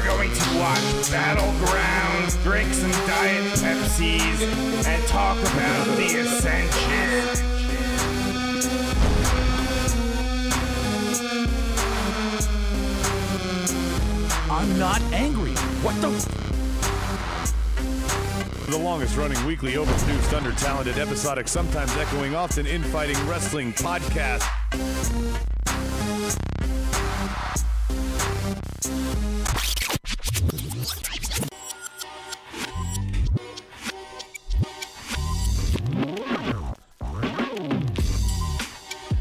We're going to watch Battlegrounds, drink some Diet Pepsis, and talk about the Ascension. I'm not angry. What the? The longest-running weekly overproduced, under-talented, episodic, sometimes echoing, often infighting wrestling podcast.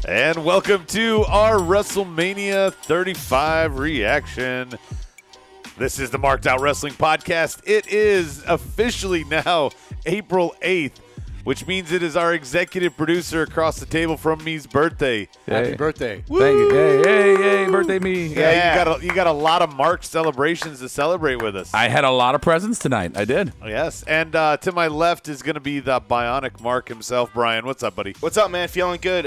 And welcome to our WrestleMania 35 reaction. This is the Marked Out Wrestling Podcast. It is officially now April 8th, which means it is our executive producer across the table from me's birthday. Happy birthday. Woo! Thank you. Hey, birthday me. Yeah. You got a lot of Mark celebrations to celebrate with us. I had a lot of presents tonight. I did. Yes, and to my left is going to be the bionic Mark himself. Brian, what's up, buddy? What's up, man? Feeling good.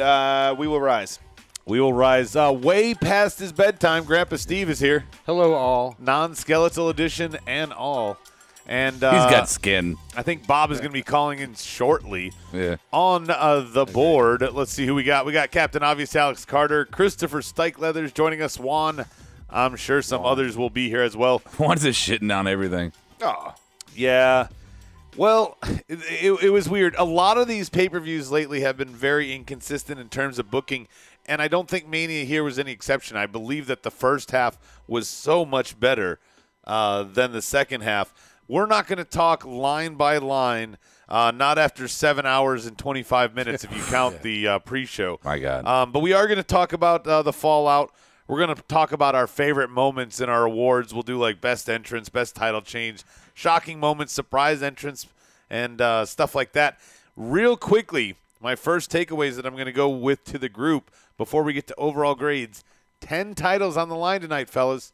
We will rise. We will rise way past his bedtime. Grandpa Steve is here. Hello, all. Non-skeletal edition and all. And He's got skin. I think Bob is going to be calling in shortly. Yeah. On the board, let's see who we got. We got Captain Obvious Alex Carter, Christopher Stike-Leathers joining us. Juan. I'm sure some others will be here as well. Juan's just shitting down everything. Oh, yeah. Well, it was weird. A lot of these pay-per-views lately have been very inconsistent in terms of booking, and I don't think Mania here was any exception. I believe that the first half was so much better than the second half. We're not going to talk line by line, not after 7 hours and 25 minutes if you count the pre-show. My God. But we are going to talk about the fallout. We're going to talk about our favorite moments in our awards. We'll do like best entrance, best title change, shocking moments, surprise entrance, and stuff like that. Real quickly, my first takeaways that I'm going to go with to the group before we get to overall grades. 10 titles on the line tonight, fellas.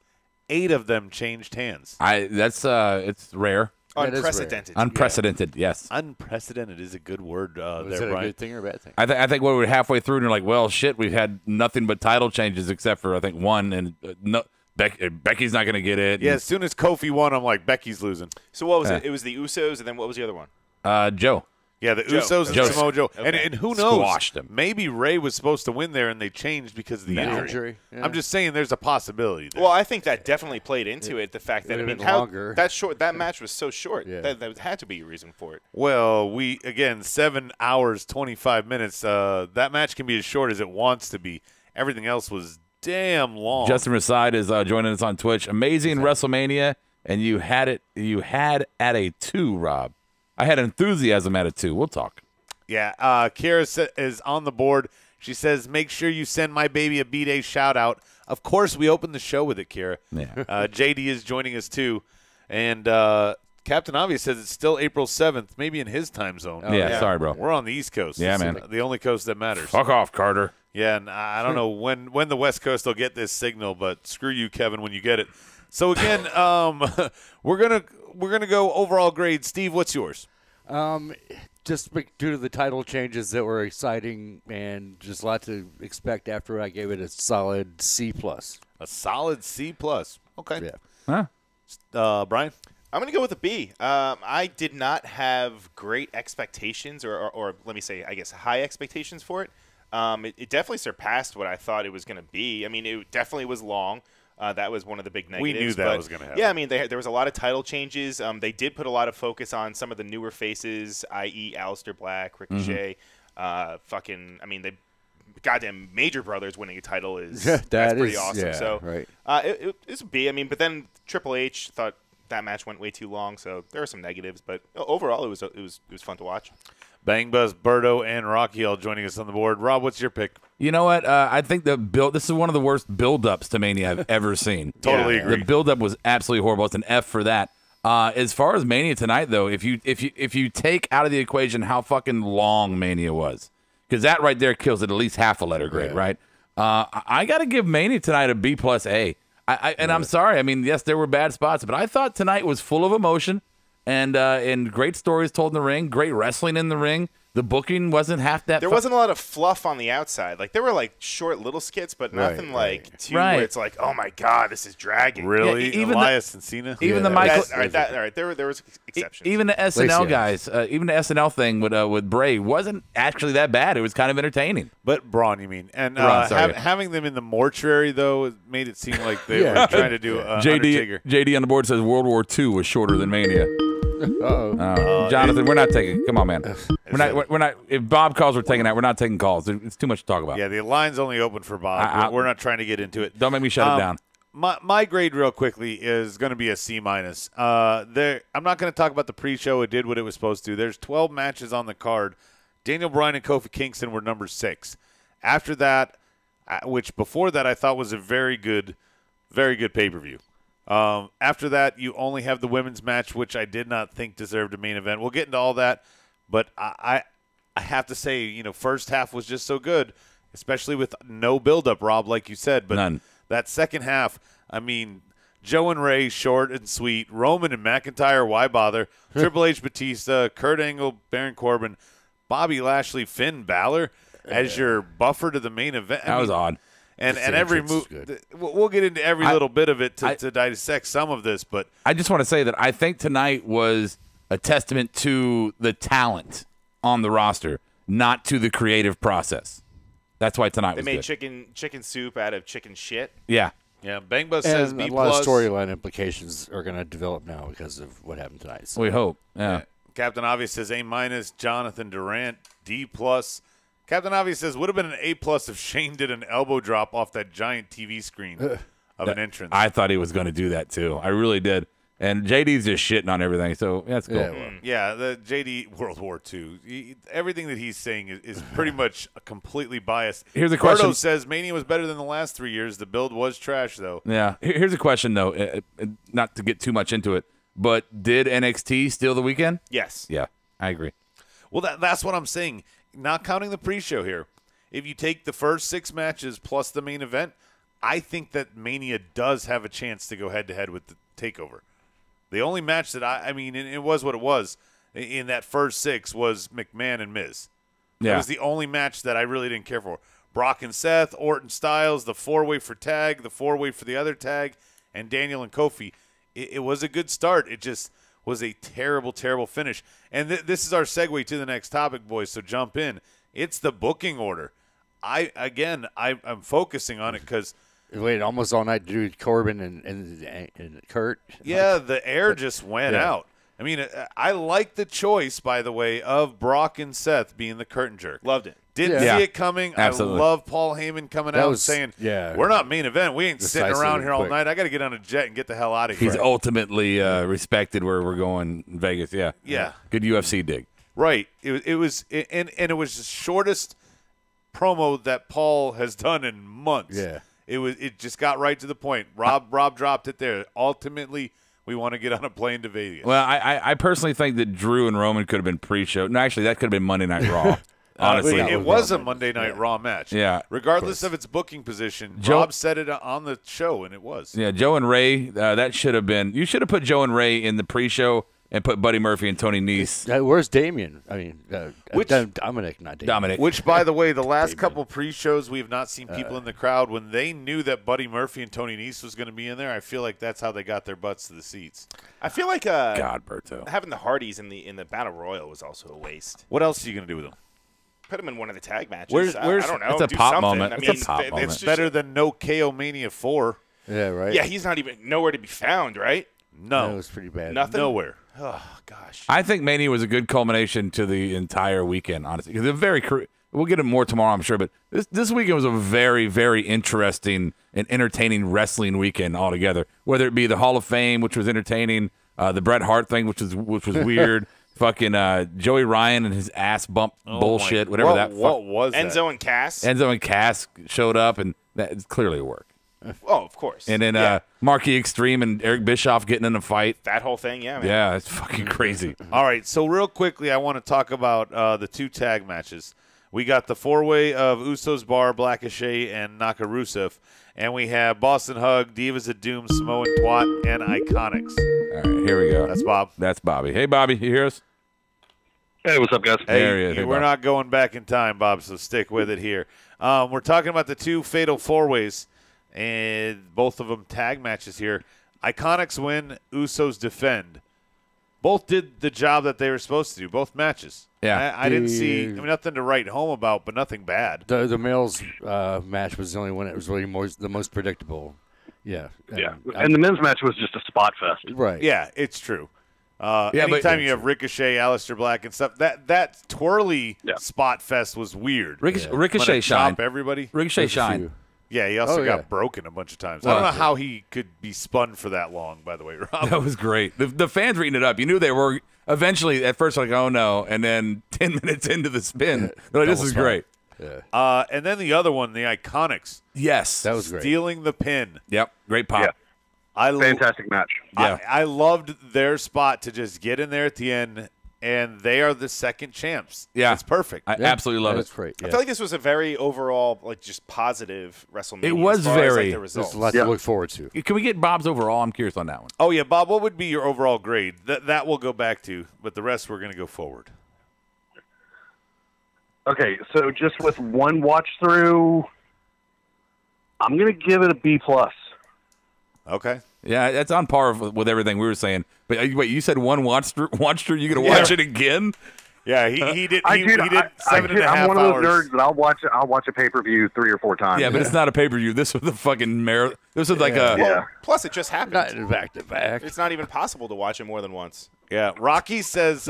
8 of them changed hands. It's rare. Unprecedented. Unprecedented, yes. Unprecedented is a good word Was there, it Brian. a good thing or a bad thing? I think we're halfway through and you're like, well, shit, we've had nothing but title changes except for, I think, one. And Becky's not going to get it. Yeah, as soon as Kofi won, I'm like, Becky's losing. So what was it? It was the Usos, and then what was the other one? Joe. Yeah, the Joe. Usos and Joe. Samoa Joe. Okay. And who knows? Squashed him. Maybe Ray was supposed to win there and they changed because of the injury. Yeah. I'm just saying there's a possibility there. Well, I think that definitely played into it. The fact that would've been how longer. that match was so short. Yeah. That had to be a reason for it. Well, 7 hours, 25 minutes. That match can be as short as it wants to be. Everything else was damn long. Justin Raside is joining us on Twitch. Amazing WrestleMania, and you had at a 2, Rob. I had enthusiasm at a 2. We'll talk. Yeah, Kira is on the board. She says, make sure you send my baby a B-Day shout-out. Of course, we opened the show with it, Kira. Yeah. JD is joining us, too. And Captain Obvious says it's still April 7th, maybe in his time zone. Yeah, sorry, bro. We're on the East Coast. Yeah, It's man. the only coast that matters. Fuck off, Carter. Yeah, and I don't know when the West Coast will get this signal, but screw you, Kevin, when you get it. So, again, we're gonna go overall grade. Steve, what's yours? Just due to the title changes that were exciting and just a lot to expect after, I gave it a solid C+. A solid C+. Okay. Yeah. Huh? Brian? I'm going to go with a B. I did not have great expectations, or let me say, I guess, high expectations for it. It definitely surpassed what I thought it was going to be. I mean, it definitely was long. That was one of the big negatives. We knew that was going to happen. Yeah, I mean, there was a lot of title changes. They did put a lot of focus on some of the newer faces, i.e. Aleister Black, Ricochet. The goddamn Major Brothers winning a title is that's pretty awesome. Yeah, so right. It's a B. I mean, but then Triple H thought that match went way too long, so there are some negatives. But overall, it was fun to watch. Bang Buzz, Berto, and Rocky all joining us on the board. Rob, what's your pick? You know what? I think this is one of the worst build-ups to Mania I've ever seen. Totally agree. The build-up was absolutely horrible. It's an F for that. As far as Mania tonight, though, if you take out of the equation how fucking long Mania was, because that right there kills it at least half a letter grade, right? I got to give Mania tonight a B plus A. I'm sorry. I mean, yes, there were bad spots, but I thought tonight was full of emotion and great stories told in the ring, great wrestling in the ring. the booking wasn't half that. There wasn't a lot of fluff on the outside. Like there were like short little skits, but nothing like too where it's like, oh my god, this is dragging. Really, even Elias and Cena. Even the Michael. All right, there was exceptions. Even the SNL guys, even the SNL thing with Bray wasn't actually that bad. It was kind of entertaining. But Braun, you mean? And Braun, sorry. having them in the mortuary though made it seem like they were trying to do Undertaker. JD on the board says World War II was shorter than Mania. Jonathan, we're not taking. Come on, man. We're not. If Bob calls, we're taking that. We're not taking calls. It's too much to talk about. Yeah, the line's only open for Bob. We're not trying to get into it. Don't make me shut it down. My grade, real quickly, is going to be a C-. I'm not going to talk about the pre-show. It did what it was supposed to. There's 12 matches on the card. Daniel Bryan and Kofi Kingston were number 6. After that, which before that I thought was a very good pay-per-view. After that, you only have the women's match, which I did not think deserved a main event. We'll get into all that, but I have to say, first half was just so good, especially with no build-up, Rob, like you said. But None. That second half, I mean, Joe and Ray, short and sweet. Roman and McIntyre, why bother? Triple H, Batista, Kurt Angle, Baron Corbin, Bobby Lashley, Finn Balor as your buffer to the main event. That was odd. And every move, we'll get into every little bit of it to dissect some of this. But I just want to say that I think tonight was a testament to the talent on the roster, not to the creative process. That's why tonight they was made good. chicken soup out of chicken shit. Yeah. Yeah, Bangba says B+. A lot of storyline implications are going to develop now because of what happened tonight. So. We hope. Yeah. Captain Obvious says A-. Jonathan Durant, D+. Captain Obvious says, would have been an A+ if Shane did an elbow drop off that giant TV screen of an entrance. I thought he was going to do that, too. I really did. And JD's just shitting on everything, so that's cool. Yeah, the JD World War II. Everything that he's saying is pretty much completely biased. Here's a question. Gordo says Mania was better than the last 3 years. The build was trash, though. Yeah. Here's a question, though, not to get too much into it, but did NXT steal the weekend? Yes. Yeah, I agree. Well, that's what I'm saying. Not counting the pre-show here. If you take the first 6 matches plus the main event, I think that Mania does have a chance to go head-to-head with the TakeOver. The only match that I mean, it was what it was in that first 6 was McMahon and Miz. Yeah. It was the only match that I really didn't care for. Brock and Seth, Orton Styles, the 4-way for tag, the 4-way for the other tag, and Daniel and Kofi. It was a good start. It just was a terrible, terrible finish. And this is our segue to the next topic, boys, so jump in. It's the booking order. I'm focusing on it because – waited almost all night to do Corbin and Kurt. Yeah, the air just went out. I mean, I like the choice, by the way, of Brock and Seth being the curtain jerk. Loved it. Didn't see it coming. Absolutely. I love Paul Heyman coming out and saying, we're not main event. We ain't sitting around here all night. I got to get on a jet and get the hell out of here. He's ultimately respected where we're going in Vegas. Yeah. Yeah. Good UFC dig. Right. It was the shortest promo that Paul has done in months. Yeah. It just got right to the point. Rob dropped it there. Ultimately, we want to get on a plane to Vegas. Well, I personally think that Drew and Roman could have been pre-show. No, actually, that could have been Monday Night Raw. Honestly, it was a Monday Night Raw match. Yeah, regardless of its booking position, Rob said it on the show, and it was. Yeah, Joe and Ray. That should have been. You should have put Joe and Ray in the pre-show and put Buddy Murphy and Tony Nese. Where's Damien? I mean, Dominic, not Damien. Dominic. Which, by the way, the last couple pre-shows, we have not seen people in the crowd. When they knew that Buddy Murphy and Tony Nese was going to be in there, I feel like that's how they got their butts to the seats. I feel like God, Berto. having the Hardys in the Battle Royal was also a waste. What else are you going to do with them? Put them in one of the tag matches. Where's I don't know. It's a do pop something. moment. I It's mean, a pop moment. It's better than no KO Mania 4. Yeah, right. Yeah, he's not even nowhere to be found, right? No. That was pretty bad. Nothing? Nowhere. Oh, gosh. I think Mania was a good culmination to the entire weekend, honestly. Because we'll get it more tomorrow, I'm sure, but this weekend was a very, very interesting and entertaining wrestling weekend altogether. Whether it be the Hall of Fame, which was entertaining, the Bret Hart thing, which was weird, fucking Joey Ryan and his ass bump bullshit, whatever that. What was that? Enzo and Cass. Enzo and Cass showed up, and that's clearly a work. Oh, of course. And then Marky Extreme and Eric Bischoff getting in a fight. That whole thing, yeah, man. Yeah, it's fucking crazy. All right, so real quickly, I want to talk about the 2 tag matches. We got the 4-way of Usos, Bar, Blackachet, and Nakarusev. And we have Boston Hug, Divas of Doom, Samoan Twat, and Iconics. All right, here we go. That's Bob. That's Bobby. Hey, Bobby, you hear us? Hey, what's up, guys? Hey, we're not going back in time, Bob, so stick with it here. We're talking about the 2 fatal 4-ways, and both of them tag matches here. Iconics win, Usos defend. Both did the job that they were supposed to do, both matches. Yeah. I didn't see nothing to write home about, but nothing bad. The males match was the only one that was really the most predictable. Yeah. And the men's match was just a spot fest. Right. Yeah, it's true. but- Anytime you have Ricochet, Aleister Black, and stuff, that twirly spot fest was weird. Ricochet shine. shine. Everybody. Ricochet shine. Yeah, he also got broken a bunch of times. I don't know how he could be spun for that long, by the way, Rob. That was great. The fans were eating it up. You knew they were eventually at first like, oh no, and then 10 minutes into the spin, they're like, this is great. Yeah. And then the other one, the Iconics. Yes. That was great. Stealing the pin. Yep. Great pop. Yeah. Fantastic match. Yeah. I loved their spot to just get in there at the end, and they are the second champs. Yeah. It's perfect. I absolutely love it. That's great. I feel like this was a very overall, like, just positive WrestleMania. It was as far as, very- like, the There's results. a lot to look forward to. Can we get Bob's overall? I'm curious on that one. Oh, yeah, Bob, what would be your overall grade? That we'll go back to, but the rest we're going to go forward. Okay, so just with one watch through, I'm going to give it a B+. Okay. Yeah, that's on par with everything we were saying. But wait, you said one watch through. You gonna watch it again? Yeah, he did. I He did. did 7.5 I'm one of those hours. nerds that I'll watch a pay-per-view 3 or 4 times. Yeah, but it's not a pay-per-view. This was the fucking marathon. This was like a. Yeah. Plus, it just happened. Not back to back. It's not even possible to watch it more than once. Yeah, Rocky says.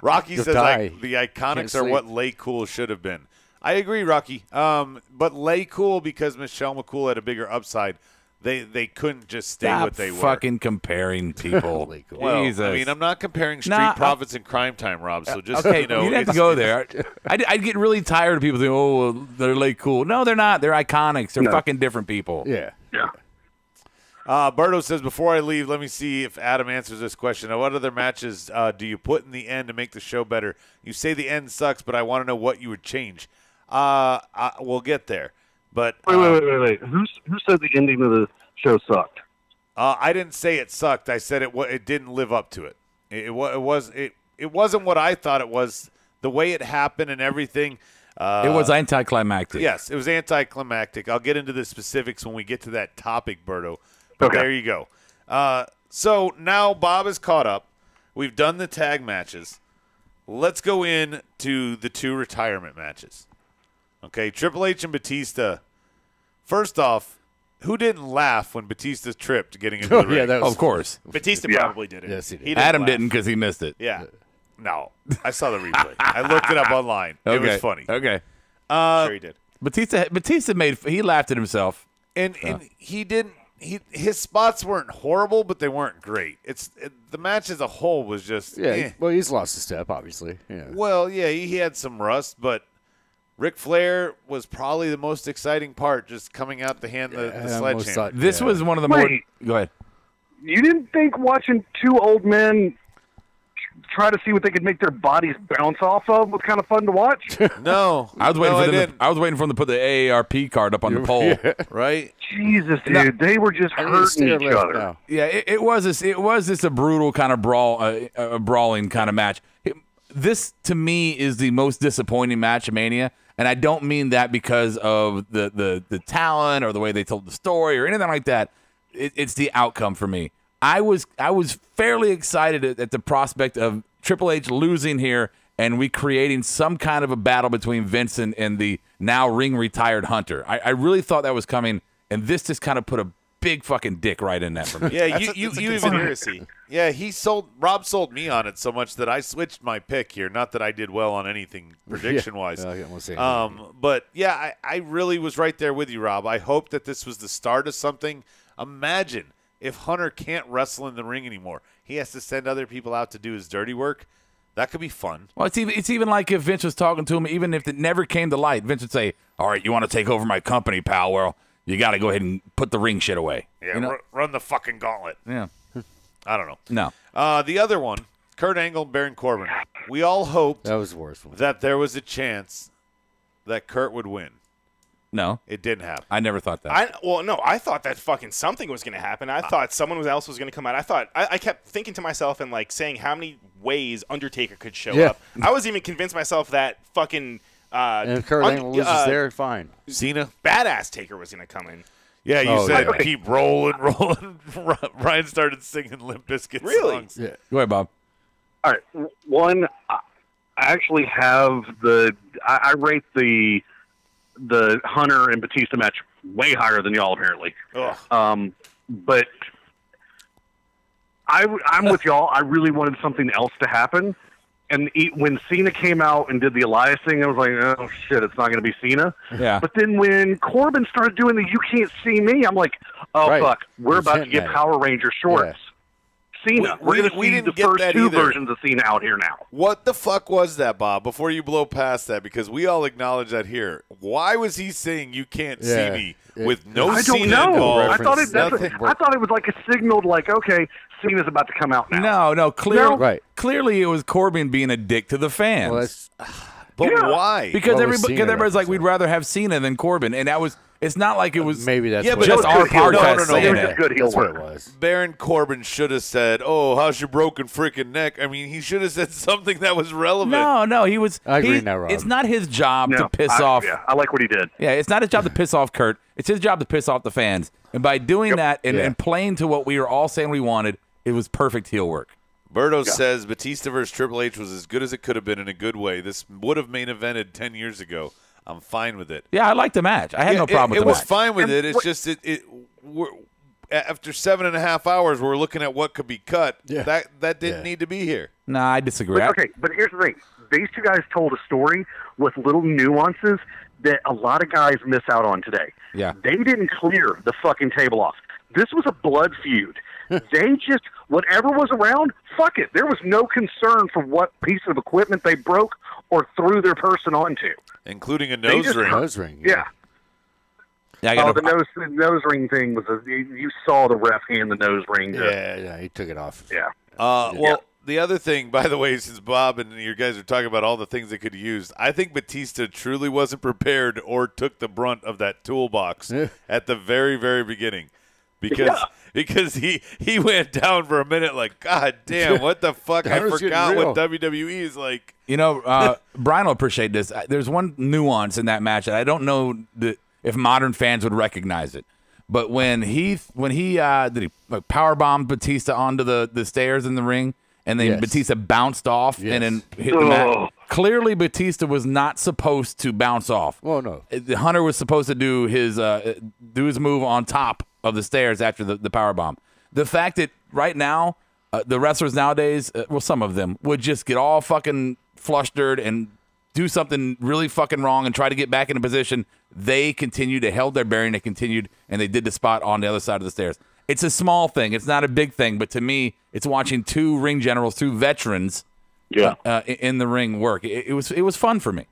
Rocky says die. the Iconics Can't are sleep. what Lay Cool should have been. I agree, Rocky. But Lay Cool, because Michelle McCool had a bigger upside, they couldn't just stay Stop what they were. fucking comparing people. Well, Jesus. I mean, I'm not comparing Street Nah, Profits and Crime Time, Rob. So just Okay, you know, you didn't have to go there. I'd get really tired of people saying, "Oh, well, they're late cool." No, they're not. They're Iconics. They're fucking different people. Yeah. Yeah. Berto says, before I leave, let me see if Adam answers this question. Now, what other matches do you put in the end to make the show better? You say the end sucks, but I want to know what you would change. We'll get there. But Wait. Who said the ending of the show sucked? I didn't say it sucked. I said it didn't live up to it. It wasn't what I thought it was. The way it happened and everything. It was anticlimactic. Yes, it was anticlimactic. I'll get into the specifics when we get to that topic, Berto. But there you go. So now Bob is caught up. We've done the tag matches. Let's go into the 2 retirement matches. Okay, Triple H and Batista. First off, who didn't laugh when Batista tripped getting into the ring? that was Of course. Batista probably did it. Yes, he did. didn't Adam laugh. didn't because he missed it. Yeah. No, I saw the replay. I looked it up online. It Okay. was funny. Okay. Sure he did. Batista he laughed at himself. And he didn't. His spots weren't horrible, but they weren't great. The match as a whole was just. Yeah. Well, he's lost a step, obviously. Yeah. Well, yeah, he had some rust, but Ric Flair was probably the most exciting part, just coming out to hand the I almost sledgehammer. thought- This was one of the more. Wait. Go ahead. You didn't think watching 2 old men try to see what they could make their bodies bounce off of was kind of fun to watch? No, I was waiting no, for them. didn't. I was waiting for them to put the AARP card up on the pole. Right? Jesus, dude, they were just hurting each other. No. Yeah, it was this a brutal kind of a brawling kind of match. This to me is the most disappointing match of Mania, and I don't mean that because of the talent or the way they told the story or anything like that. It's the outcome for me. I was fairly excited at the prospect of Triple H losing here and we creating some kind of a battle between Vince and the now ring retired Hunter. I really thought that was coming, and this just kind of put a big fucking dick right in that for me. Yeah, That's you a even conspiracy. Yeah, Rob sold me on it so much that I switched my pick here. Not that I did well on anything prediction wise. I won't say But yeah, I really was right there with you, Rob. I hope that this was the start of something. Imagine if Hunter can't wrestle in the ring anymore. He has to send other people out to do his dirty work. That could be fun. Well, it's even like if Vince was talking to him, even if it never came to light, Vince would say, "All right, you want to take over my company, pal? Well, you got to go ahead and put the ring shit away." Yeah, You know? run the fucking gauntlet. Yeah. I don't know. No. The other one, Kurt Angle and Baron Corbin. We all hoped That was the worst one. that there was a chance that Kurt would win. No. It didn't happen. I never thought that. I thought that fucking something was going to happen. I thought someone else was going to come out. I kept thinking to myself and like saying how many ways Undertaker could show Yeah. up. I was even convinced myself that fucking And if Kurt Angle loses there, fine. Cena? badass Taker was going to come in. Yeah, you Oh, said yeah. keep rolling. Ryan started singing Limp Bizkit Really? songs. Yeah. Go ahead, Bob. All right, one, I actually have I rate the Hunter and Batista match way higher than y'all apparently. Ugh. But I'm with y'all. I really wanted something else to happen. And when Cena came out and did the Elias thing, I was like, oh, shit, it's not going to be Cena. Yeah. But then when Corbin started doing the You Can't See Me, I'm like, oh, Right. fuck, we're He's about to hinting get at it. Power Ranger shorts. Cena. We We're going to see didn't the get first that two either. versions of Cena out here now. What the fuck was that, Bob? Before you blow past that, because we all acknowledge that here. Why was he saying "You can't see Yeah. me" with no I Cena don't know. involved? I thought Nothing. I thought it was like a signal, like, okay, Cena's about to come out now. No, clearly, Right. clearly it was Corbin being a dick to the fans. Well, that's But Yeah. why? because What was Cena everybody's like, referencing? we'd rather have Cena than Corbin, and that was. It's not like it was. maybe that's Yeah, what but it just just our good heel podcast work. no, saying It was that. just good heel That's what it work. was. Baron Corbin should have said, "Oh, how's your broken freaking neck?" I mean, he should have said something that was relevant. No, he was. I agree he- now, Rob. It's not his job No, to piss off. Yeah, I like what he did. Yeah, it's not his job to piss off Kurt. It's his job to piss off the fans. And by doing that and, Yeah. and playing to what we were all saying we wanted, it was perfect heel work. Berto says Batista versus Triple H was as good as it could have been in a good way. This would have main evented 10 years ago. I'm fine with it. Yeah, I liked the match. I had no problem with it the was match. fine with And it. It's what- just after 7.5 hours, we're looking at what could be cut. Yeah. That didn't Yeah. need to be here. Nah, I disagree. But, okay, but here's the thing. These two guys told a story with little nuances that a lot of guys miss out on today. Yeah. They didn't clear the fucking table off. This was a blood feud. They just, whatever was around, fuck it. There was no concern for what piece of equipment they broke or threw their person onto. Including a They nose just- ring. Nose ring. Yeah. Yeah, I Oh, got the nose ring thing was you saw the ref hand the nose ring. Yeah, he took it off. Yeah. Well, the other thing, by the way, since Bob and you guys are talking about all the things they could have used, I think Batista truly wasn't prepared or took the brunt of that toolbox at the very, very beginning. Because he went down for a minute like, God damn, what the fuck? I That was forgot getting what real. WWE is like. You know, Brian will appreciate this. There's one nuance in that match that I don't know if modern fans would recognize it. But when he did he powerbombed Batista onto the stairs in the ring, and then Yes. Batista bounced off Yes. and then hit the mat. Clearly, Batista was not supposed to bounce off. Well, no. Hunter was supposed to do his move on top of the stairs after the powerbomb. The fact that right now the wrestlers nowadays, well, some of them would just get all fucking flustered and do something really fucking wrong and try to get back in a position. They continued, they held their bearing, they continued, and they did the spot on the other side of the stairs. It's a small thing. It's not a big thing, but to me, it's watching two ring generals, two veterans, in the ring work. It was fun for me.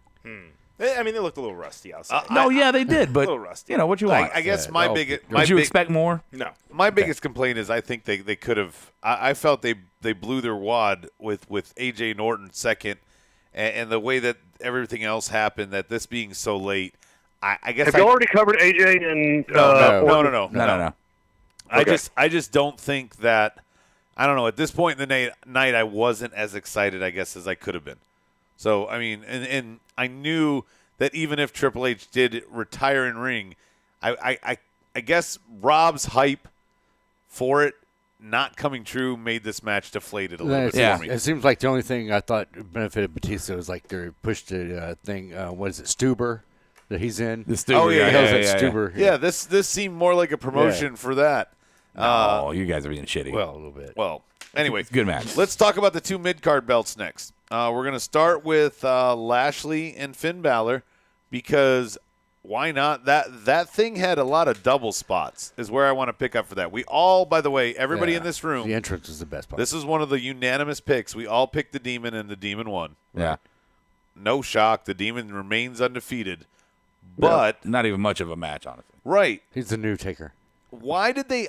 I mean, they looked a little rusty outside. No, yeah, they did, but little rusty. you know what you want. I guess Yeah, my oh, biggest Did you expect more? No. my biggest complaint is I think they could have. I felt they blew their wad with AJ and Orton second, and the way that everything else happened. That this being so late, I guess Have you already covered AJ and Orton? No. I just don't think that. I don't know. At this point in the night, I wasn't as excited, I guess, as I could have been. So I mean, and I knew that even if Triple H did retire in ring, I guess Rob's hype for it not coming true made this match deflated a little bit Yeah. for me. It seems like the only thing I thought benefited Batista was like they pushed the thing. What is it, Stuber, that he's in? The Stuber, Oh, yeah, The yeah, hell's yeah, that Stuber? Yeah, this seemed more like a promotion for that. Oh, you guys are being shitty. Well, a little bit. Well, anyway, Good match. Let's talk about the two mid-card belts next. We're going to start with Lashley and Finn Balor because why not? That thing had a lot of double spots is where I want to pick up for that. We all, by the way, everybody in this room, The entrance was the best part. this is one of the unanimous picks. We all picked the Demon and the Demon won. Yeah. No shock. The Demon remains undefeated. But, Not even much of a match, honestly. right, He's the new taker. why did they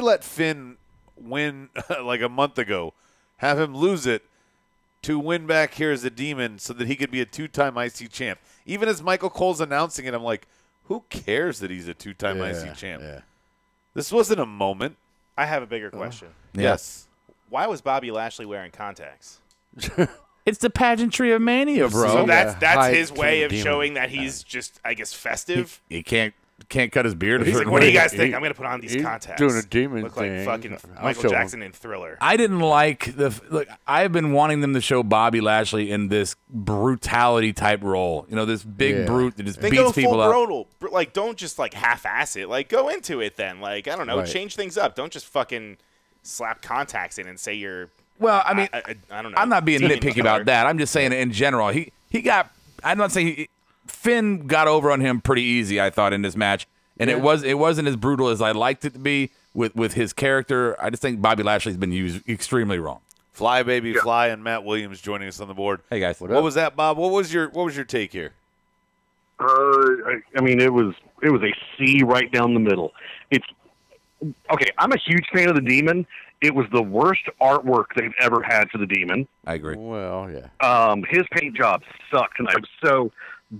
let Finn win like a month ago, have him lose it to win back here as a Demon so that he could be a two-time IC champ? Even as Michael Cole's announcing it, I'm like, who cares that he's a two-time IC champ? Yeah. This wasn't a moment. I have a bigger question. Yes. why was Bobby Lashley wearing contacts? It's the pageantry of Mania, bro. So that's Hype his way of demon. showing that he's just, I guess, festive. He can't cut his beard. He's like, what do you guys think? I'm going to put on these contacts. doing a demon Look thing. like fucking I'll Michael show him. Jackson in Thriller. I didn't like look. I've been wanting them to show Bobby Lashley in this brutality type role. You know, this big brute that just Then go beats people full up. brutal. Like, don't just like half-ass it. Like, go into it then. Like, I don't know, Right. change things up. Don't just fucking slap contacts in and say you're. Well, I mean, I don't know. I'm not being demon nitpicky killer. about that. I'm just saying in general, he got. I'm not saying Finn got over on him pretty easy. I thought in this match, and it wasn't as brutal as I liked it to be with his character. I just think Bobby Lashley's been used extremely wrong. Fly Baby Fly and Matt Williams joining us on the board. Hey guys, What was that, Bob? What was your take here? I mean, it was a C right down the middle. It's okay. I'm a huge fan of the Demon. It was the worst artwork they've ever had for the Demon. I agree. Well, yeah. His paint job sucked, and it was so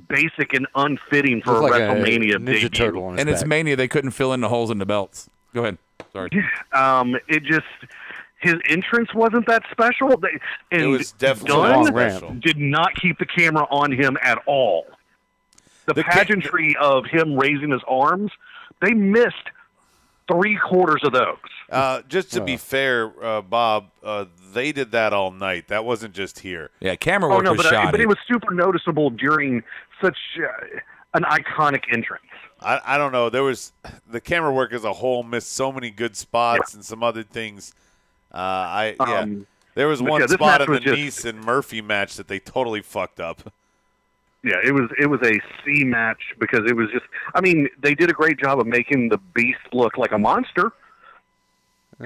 basic and unfitting for Looks a like WrestleMania Ninja debut. Turtle on his And it's back. Mania. They couldn't fill in the holes in the belts. Go ahead. Sorry. It just his entrance wasn't that special. And It was definitely Dunn not special. did not keep the camera on him at all. The pageantry of him raising his arms, they missed 3/4 of those. Just to be fair, Bob, they did that all night. That wasn't just here. Yeah, camera work was but shoddy. it was super noticeable during such an iconic entrance. I don't know. The camera work as a whole missed so many good spots and some other things. There was one this spot match in the was just- Nice and Murphy match that they totally fucked up. Yeah, it was a C match because it was just. I mean, they did a great job of making the Beast look like a monster.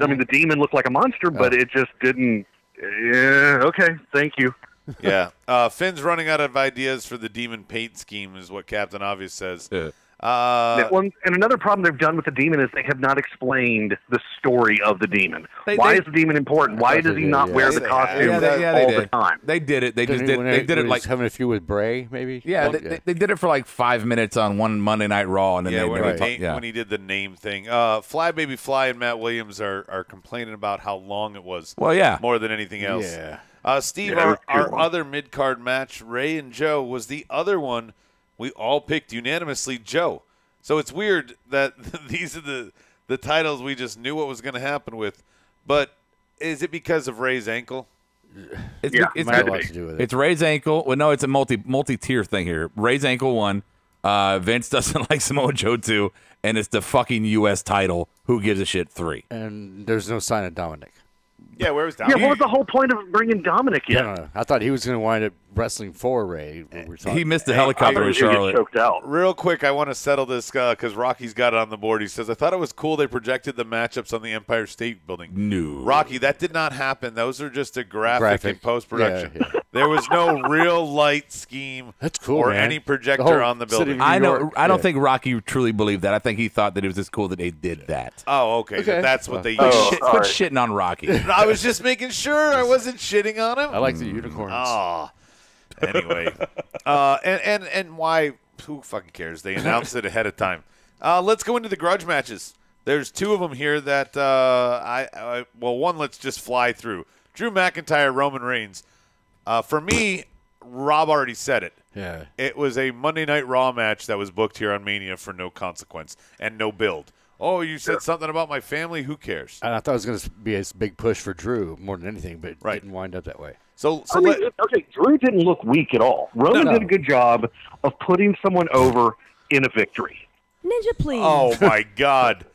I mean, the Demon looked like a monster, but it just didn't. Yeah, okay, thank you. Yeah. Finn's running out of ideas for the Demon paint scheme is what Captain Obvious says. Yeah. And another problem they've done with the Demon is they have not explained the story of the Demon. They- Why they- is the Demon important? Why does he not wear the They costume have. they all did. the time? They did it. They just did. When They did it when like he's having a few with Bray, maybe. yeah. Well, They did it for like 5 minutes on one Monday Night Raw, and then Yeah, they when, never he talked- yeah. when he did the name thing. Fly Baby Fly and Matt Williams are complaining about how long it was. Well, yeah. More than anything else. Yeah. Steve, Yeah, it was our too long. other mid-card match, Ray and Joe, was the other one we all picked unanimously, Joe. So it's weird that these are the titles we just knew what was going to happen with. But is it because of Ray's ankle? It's, Yeah, it's, Might have a it's- lot to do with it. it's Ray's ankle. Well, no, it's a multi-tier thing here. Ray's ankle one. Vince doesn't like Samoa Joe 2, and it's the fucking U.S. title. Who gives a shit 3? And there's no sign of Dominic. Yeah, where was Yeah, Dominic? what was the whole point of bringing Dominic in? I don't know. I thought he was going to wind up wrestling for Ray. He missed the I helicopter thought in he was gonna get Charlotte. choked out. Real quick, I want to settle this because Rocky's got it on the board. He says, I thought it was cool they projected the matchups on the Empire State Building. No. Rocky, that did not happen. Those are just a graphic in post-production. Yeah, yeah. There was no real light scheme That's cool, or man. any The projector whole on the city building. of I New know. York. I don't Yeah. think Rocky truly believed that. I think he thought that it was just cool that they did that. Oh, okay. Okay. That's what they Quit, used. shit, quit shitting on Rocky. I was just making sure I wasn't shitting on him. I like the unicorns. Oh. Anyway. And why? Who fucking cares? They announced it ahead of time. Let's go into the grudge matches. There's 2 of them here that well, one let's just fly through. Drew McIntyre, Roman Reigns. For me, Rob already said it. Yeah. It was a Monday Night Raw match that was booked here on Mania for no consequence and no build. Oh, you said something about my family? Who cares? And I thought it was going to be a big push for Drew more than anything, but it Right. didn't wind up that way. So I mean, okay, Drew didn't look weak at all. Roman No. did a good job of putting someone over in a victory. Ninja, please. oh my God.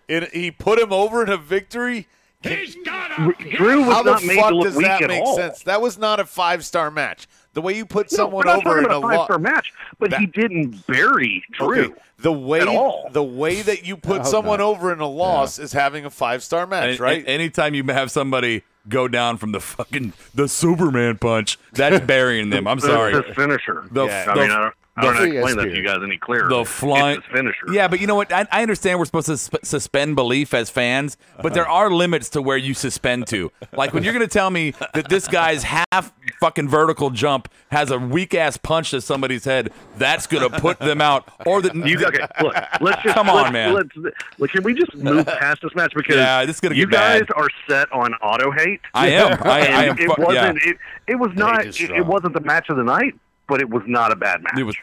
He put him over in a victory? Drew was How the not made fuck to look does weak that at make all. sense? That was not a 5-star match. The way you put No, someone we're not over talking in a about a five-star match, but he didn't bury Drew. Okay. The way At all. the way that you I put hope someone not. over in a loss is having a 5-star match, And- right? and anytime you have somebody go down from the Superman punch, that's burying them. I'm sorry. The finisher. The, Yeah. the, I mean, I don't know The- explain that to you guys any clearer. The flying It's his finisher. Yeah, but you know what? I understand we're supposed to suspend belief as fans, but there are limits to where you suspend to. Like when you're going to tell me that this guy's half fucking vertical jump has a weak ass punch to somebody's head, that's going to put them out. Or that Okay, look, let's just Come on, man. Can we just move past this match because Yeah, this is gonna you get bad. guys are set on auto hate. I am. I am. It wasn't. Yeah. It was not. Hate is It strong. wasn't the match of the night, but it was not a bad match. It was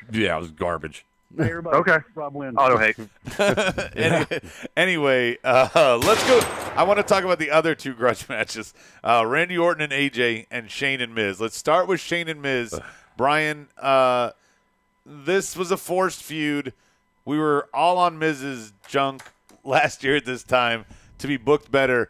garbage. Okay. Auto hate. Anyway, let's go. I want to talk about the other two grudge matches: Randy Orton and AJ, and Shane and Miz. Let's start with Shane and Miz. Brian, this was a forced feud. We were all on Miz's junk last year at this time to be booked better.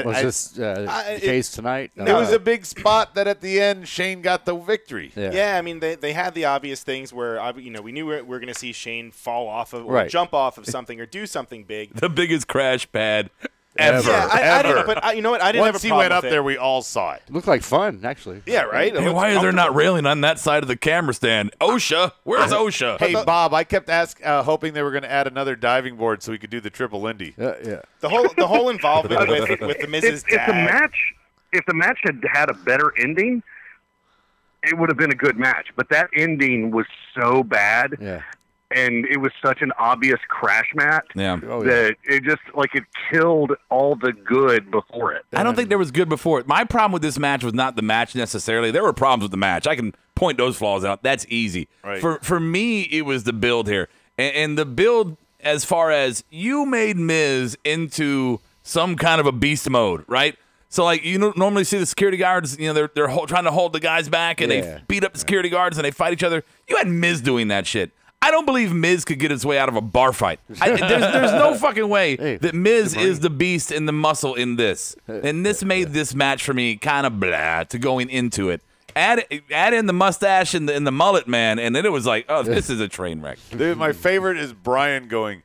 Was this the case tonight? It was a big spot that at the end Shane got the victory. Yeah, I mean they had the obvious things where we knew we were going to see Shane fall off of or Right. jump off of something or do something big. The biggest crash pad ever. Yeah, I Ever. didn't. But you know what? I didn't Once have a he problem went up with it. there, we all saw it. Looked like fun, actually. Yeah, right. Hey, why is there not railing on that side of the camera stand? OSHA, where's OSHA? Hey, Bob, I kept hoping they were going to add another diving board so we could do the triple Indy. Yeah. The whole involvement with the Mrs. Dad. If the match had a better ending, it would have been a good match. But that ending was so bad, Yeah. and it was such an obvious crash match Yeah. Oh, yeah. that it just it killed all the good before it. I don't think there was good before it. My problem with this match was not the match necessarily. There were problems with the match. I can point those flaws out. That's easy. Right. For me, it was the build here. And the build as far as you made Miz into some kind of a beast mode, right? So, like, you normally see the security guards, they're trying to hold the guys back, and Yeah. they beat up the security guards, and they fight each other. You had Miz doing that shit. I don't believe Miz could get his way out of a bar fight. There's no fucking way that Miz is the beast and the muscle in this. And this made this match for me kind of blah to going into it. Add in the mustache and the mullet, man, and then it was like, oh, this is a train wreck. Dude, my favorite is Brian going,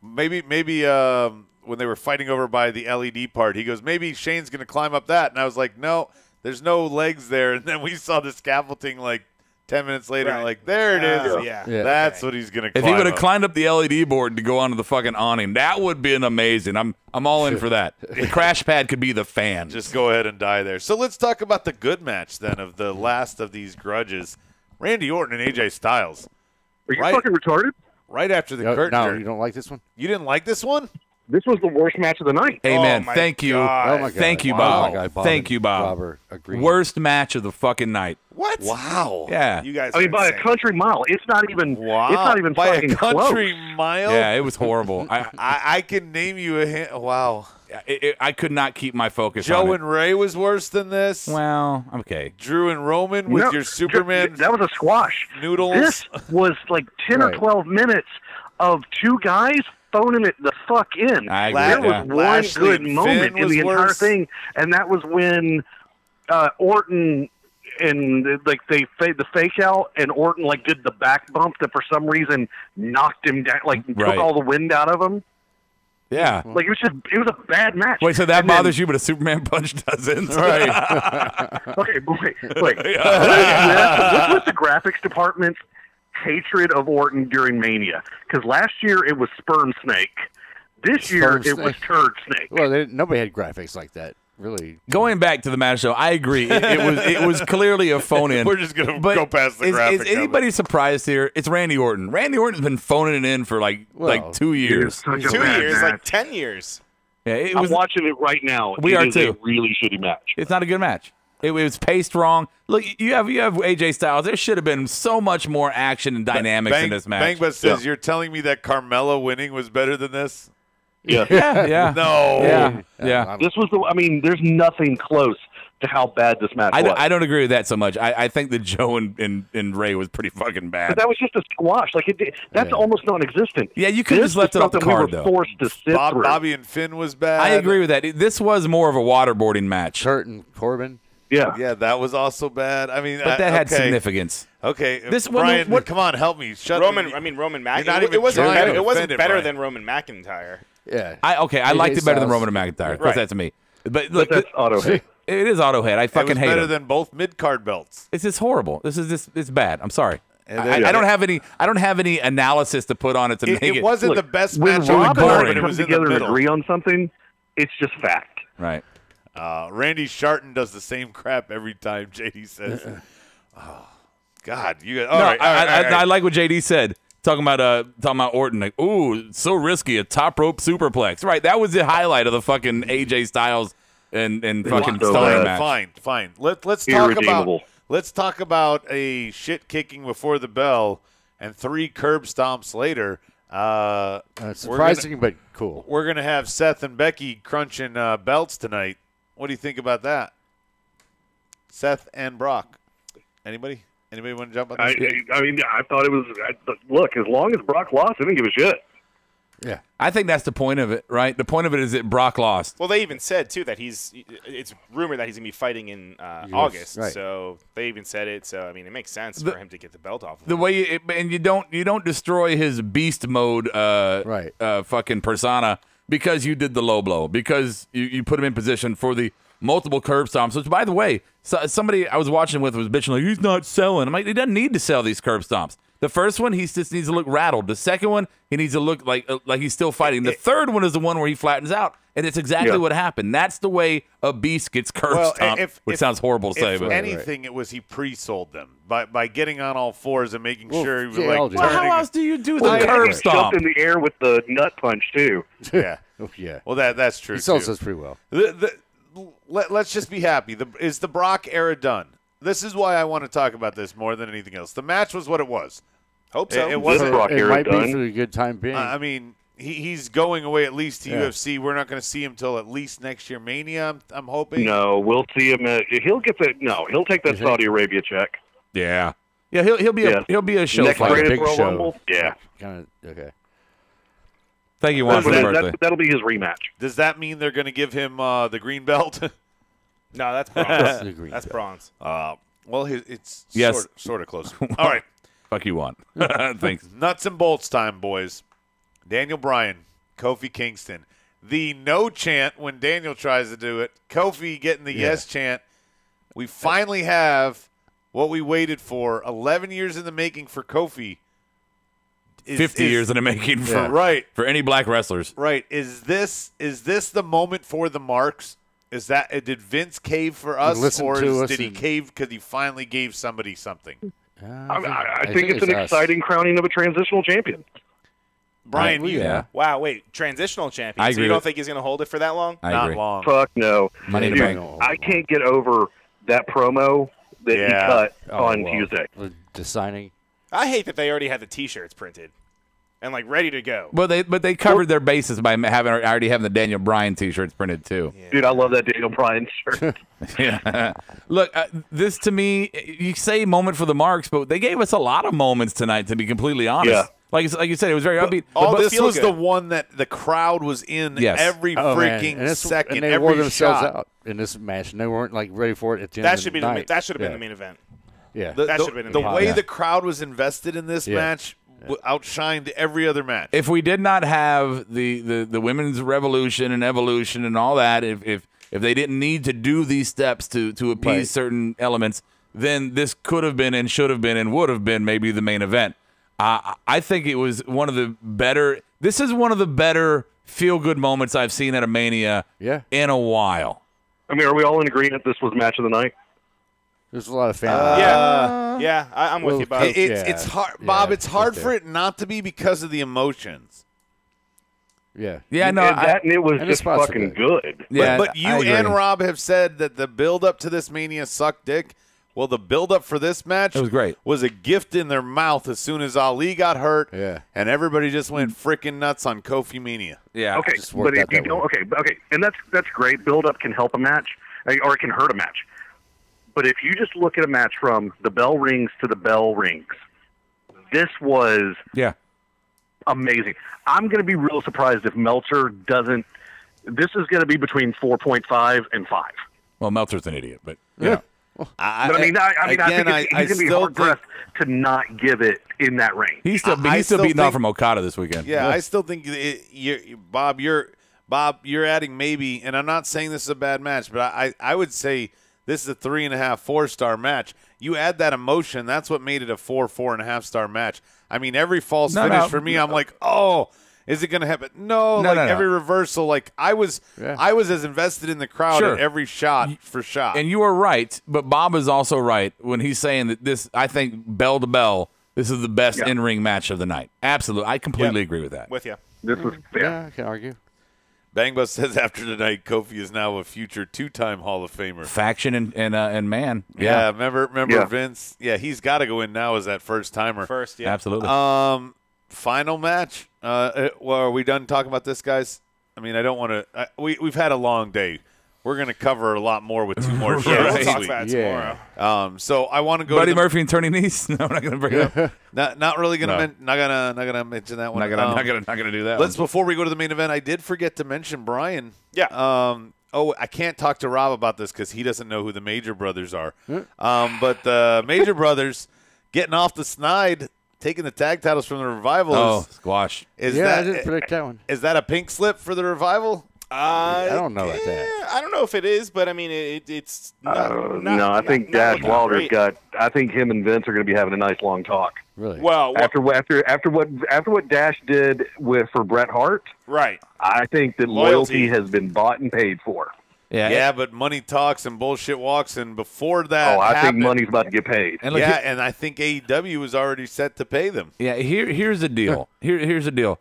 maybe when they were fighting over by the LED part, he goes, maybe Shane's going to climb up that. And I was like, no, there's no legs there. And then we saw the scaffolding like 10 minutes later, Right. like, there it is. Yeah. That's what he's going to If climb he would have up. climbed up the LED board to go onto the fucking awning, that would be amazing. I'm all in for that. The crash pad could be the fan. Just go ahead and die there. So let's talk about the good match then of the last of these grudges. Randy Orton and AJ Styles. Are you Right. fucking retarded? Right after the curtain. No, jerk. you don't like this one? You didn't like this one? This was the worst match of the night. Amen. Oh, my Thank you. God. Oh, my God. Thank you, Wow. Bob. Oh, my God, Thank you, Bob. Robert, agreed. Worst match of the fucking night. What? Wow. Yeah. You guys. I mean, are by a insane. country mile. It's not even. Wow. It's not even by fucking a country close. mile? Yeah, it was horrible. I can name you a hint. Wow. I could not keep my focus Joe on it. and Ray was worse than this. Well, okay. Drew and Roman with No, your Superman That was a squash. noodles. This was like 10 Right. or 12 minutes of two guys phoning it the fuck in. I agree. There was yeah. one Lashley good and moment Finn in was the entire worse. thing, and that was when Orton and like the fake out, and Orton like did the back bump that for some reason knocked him down, like Right. took all the wind out of him. Yeah. Like it was a bad match. Wait, so that And then- bothers you, but a Superman punch doesn't? Right. Okay, but wait. This was the graphics department's hatred of Orton during Mania. Because last year it was Sperm Snake. This year Sperm it was Snake. Turd Snake. Well, nobody had graphics like that, really. Going back to the match, though, I agree. It was clearly a phone-in. We're just going to But go past the is graphic. of it. anybody surprised here? It's Randy Orton. Randy Orton's been phoning it in for like 2 years. Such a 2 bad years, match. like 10 years. Yeah, it I'm was. watching it right now. We It are is too. a really shitty match. It's not a good match. It was paced wrong. Look, you have AJ Styles. There should have been so much more action and dynamics in this match. Bangbus says, you're telling me that Carmella winning was better than this? Yeah. Yeah. No. Yeah. This was there's nothing close to how bad this match was. I don't agree with that so much. I think that Joe and Ray was pretty fucking but bad. that was just a squash. Like that's almost non-existent. Yeah, you could have This just left was it off the something card, we were though. forced to sit through. Bobby and Finn was bad. I agree with that. This was more of a waterboarding match. Kurt and Corbin. Yeah. Yeah, that was also bad. I mean, But that had okay. significance. Okay, This- Brian, what- come on, help me. Shut Roman up. Mac. You're not It even wasn't trying better. to It wasn't defend it, better Brian. than Roman McIntyre. Yeah. I liked AJ it better than Styles. Roman McIntyre. Of course, Right. that's me. But look, But that's auto hate. It is auto head. I fucking hate better him. than both mid-card belts. It's just horrible. It's bad. I'm sorry. And I don't have any analysis to put on it to make it. It wasn't the best When match Rob on the and card, I but it come was in the together and middle. agree on something, it's just fact. Right. Randy Sharton does the same crap every time JD says. Oh, God, you got all right. I like what JD said. Talking about Orton, like, ooh, so risky, a top rope superplex. Right, that was the highlight of the fucking AJ Styles and fucking so Stone bad. match. Fine. Let's talk Irredeemable. about a shit kicking before the bell and 3 curb stomps later. Surprising, but cool. We're gonna have Seth and Becky crunching belts tonight. What do you think about that? Seth and Brock. Anybody want to jump on this? I thought it was. Look, as long as Brock lost, I didn't give a shit. Yeah. I think that's the point of it, right? The point of it is that Brock lost. Well, they even said too that it's rumored that he's gonna be fighting in August. right. So they even said it. So I mean, it makes sense for him to get the belt off. Of The him. way you don't destroy his beast mode fucking persona because you did the low blow, because you put him in position for the multiple curb stomps, which, by the way, somebody I was watching with was bitching like, he's not selling. I'm like, he doesn't need to sell these curb stomps. The first one, he just needs to look rattled. The second one, he needs to look like he's still fighting. The third one is the one where he flattens out, and it's exactly what happened. That's the way a beast gets curb stomped, which sounds horrible to say. If But anything, it was he pre-sold them by getting on all fours and making sure he was yeah, I'll do well, how turning. else do you do the curb He jumped stomp? in the air with the nut punch too. Yeah. Oh, yeah. Well, that's true. He sells too. us pretty well. Let's just be happy. Is the Brock era done? This is why I want to talk about this more than anything else. The match was what it was. Hope so. It wasn't. Brock It era might done. be for a good time being. I mean, he's going away at least to Yeah. UFC. We're not going to see him till at least next year Mania. I'm hoping. No, we'll see him. He'll get that. No, he'll take that Saudi Arabia check. Yeah, he'll be Yeah. he'll be a show Next fighter. Greatest Big Royal show. Rumble. Yeah, Kind of okay. Thank you, Juan, for the birthday. that'll be his rematch. Does that mean they're going to give him the green belt? No, that's bronze. The green That's belt. bronze. Well, it's Yes. sort of close. All right. Fuck you, Juan. Thanks. Nuts and bolts time, boys. Daniel Bryan, Kofi Kingston. The no chant when Daniel tries to do it. Kofi getting the yes chant. We finally have what we waited for. 11 years in the making for Kofi. 50 years in the making for right. any black wrestlers. Right. Is this the moment for the marks? Is that did Vince cave for us, Listen or to us did he and- cave because he finally gave somebody something? I think it's an us. exciting crowning of a transitional champion. Brian, Yeah. Wow. Wait. Transitional champion. I So agree you don't with- think he's going to hold it for that long? I not agree. long. Fuck no. Money in the Dude, bank. I can't get over that promo that he cut on well, Tuesday. The signing. I hate that they already had the T-shirts printed and like ready to go. But they covered their bases by already having the Daniel Bryan T-shirts printed too. Dude, I love that Daniel Bryan shirt. Yeah. Look, this to me, you say moment for the marks, but they gave us a lot of moments tonight. To be completely honest, Yeah. like you said, it was very upbeat. All But this was feel the good. one that the crowd was in Yes. every Oh, man. freaking And second, and they every wore themselves shot. out in this match, and they weren't like ready for it at the end That of should the be night. that should have been Yeah. the main event. Yeah. That should've been in The the way Yeah. the crowd was invested in this Yeah. match outshined every other match. if we did not have the women's revolution and evolution and all that, if they didn't need to do these steps to appease Right. certain elements, then this could have been and should have been and would have been maybe the main event. I think it was one of the better. This is one of the better feel-good moments I've seen at a Mania Yeah. in a while. I mean, are we all in agreement this was match of the night? There's a lot of fan. Yeah, I'm with well, you, Bob. It's hard, Yeah, Bob. It's hard okay. for it not to be because of the emotions. Yeah. Yeah, no, and it was and the just spots were fucking good. good. yeah, But you I agree. and Rob have said that the build-up to this Mania sucked dick. Well, the build-up for this match It was great. was a gift in their mouth as soon as Ali got hurt, Yeah. and everybody just went freaking nuts on Kofi Mania. Yeah, Okay, Just worked but out if you that don't, way. okay, and that's great. Build up can help a match, or it can hurt a match. But if you just look at a match from the bell rings to the bell rings, this was yeah. amazing. I'm going to be real surprised if Meltzer doesn't. This is going to be between 4.5 and 5. Well, Meltzer's an idiot, but yeah. But I think he's going to be hard pressed to not give it in that range. He's still I he's still still beating off think- from Okada this weekend. Yeah, I still think Bob, Bob, you're adding maybe, and I'm not saying this is a bad match, but I would say this is a 3.5, 4-star match. You add that emotion, that's what made it a 4.5 star match. I mean, every false finish for me, I'm like, oh, is it going to happen? No, every reversal, like I was as invested in the crowd at every shot for shot. And you are right, but Bob is also right when he's saying that this, I think, bell to bell, this is the best in-ring match of the night. Absolutely. I completely agree with that. With you. This was I can argue. Bangba says after tonight, Kofi is now a future 2-time Hall of Famer. Faction and man. Yeah, remember Vince? Yeah, he's got to go in now as that first timer. First, yeah. Absolutely. Final match. Well, are we done talking about this, guys? I mean, I don't want to. We've had a long day. We're going to cover a lot more with 2 more shows. We'll this talk week. about it tomorrow. So I want to go Buddy to Murphy and Tony Nese. No, I'm not going to bring it up. not really going to not gonna mention that one. Not gonna do that. Let's before we go to the main event. I did forget to mention Brian. Yeah. I can't talk to Rob about this because he doesn't know who the Major Brothers are. But the Major Brothers getting off the snide, taking the tag titles from the Revival. Oh, squash. I didn't predict that one. Is that a pink slip for the Revival? I don't know about that. I don't know if it is, but I mean, it's not. No, I think Dash Wilder's got. I think him and Vince are going to be having a nice long talk. Really? Well, After what Dash did for Bret Hart, right. I think that loyalty has been bought and paid for. Yeah, but money talks and bullshit walks, and before that, I think money's about to get paid. And look, and I think AEW was already set to pay them. Yeah, here's the deal. Here's the deal.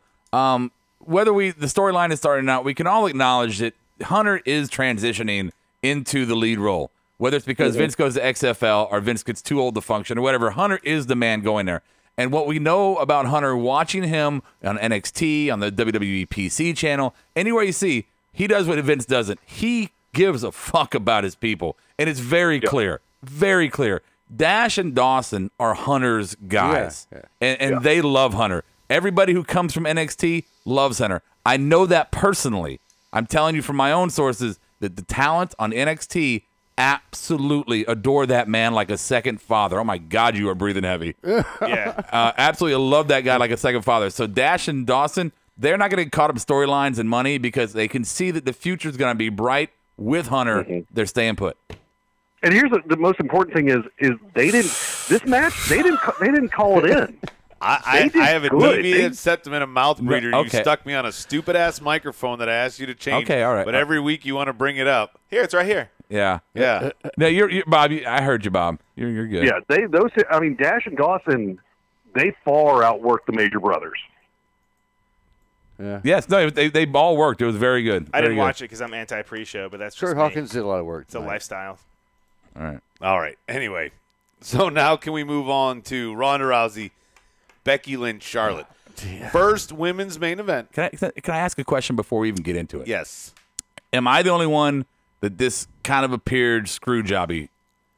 Whether the storyline is starting out, we can all acknowledge that Hunter is transitioning into the lead role. Whether it's because Vince goes to XFL or Vince gets too old to function or whatever, Hunter is the man going there. And what we know about Hunter, watching him on NXT, on the WWE PC channel, anywhere you see, he does what Vince doesn't. He gives a fuck about his people. And it's very clear. Very clear. Dash and Dawson are Hunter's guys. And they love Hunter. Everybody who comes from NXT loves Hunter. I know that personally. I'm telling you from my own sources that the talent on NXT absolutely adore that man like a second father. Oh, my God, you are breathing heavy. Absolutely love that guy like a second father. So Dash and Dawson, they're not going to get caught up in storylines and money because they can see that the future is going to be bright with Hunter. They're staying put. And here's the most important thing is they didn't call it in. I have a deviated septum and a mouth breather. You stuck me on a stupid-ass microphone that I asked you to change. Okay, all right. But every week you want to bring it up. Here, it's right here. Yeah. No, you're Bob. I heard you, Bob. You're good. Yeah, Dash and Dawson, they far outworked the Major Brothers. Yeah. Yes, no, they all worked. It was very good. I didn't watch it because I'm anti-pre-show, but that's just Kurt Hawkins did a lot of work. It's a lifestyle. All right. Anyway, so now can we move on to Ronda Rousey, Becky Lynch, Charlotte. First women's main event. Can I ask a question before we even get into it? Yes. Am I the only one that this kind of appeared screw jobby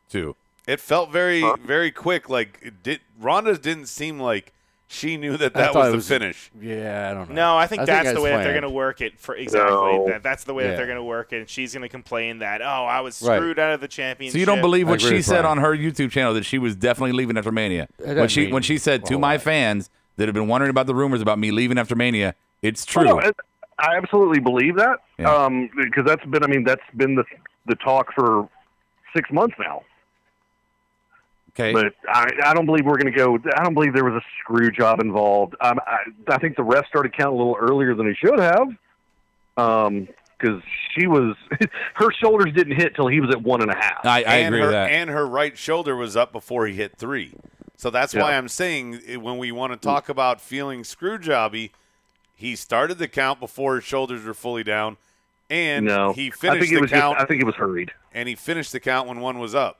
to? It felt very, very quick. Like Ronda didn't seem like she knew that was the finish. Yeah, I don't know. No, I think that's the way that they're going to work it. That's the way that they're going to work it. And she's going to complain that, I was screwed out of the championship. So you don't believe what she said on her YouTube channel that she was definitely leaving after Mania? When she said to my fans that have been wondering about the rumors about me leaving after Mania, it's true. Oh, no, I absolutely believe that because that's been the talk for 6 months now. Okay. But I don't believe we're going to go. I don't believe there was a screw job involved. I think the ref started counting a little earlier than he should have, because she was her shoulders didn't hit till he was at 1.5. I agree with that. And her right shoulder was up before he hit 3. So that's why I'm saying when we want to talk about feeling screw jobby, he started the count before his shoulders were fully down, and he finished the count. I think it was hurried, and he finished the count when 1 was up.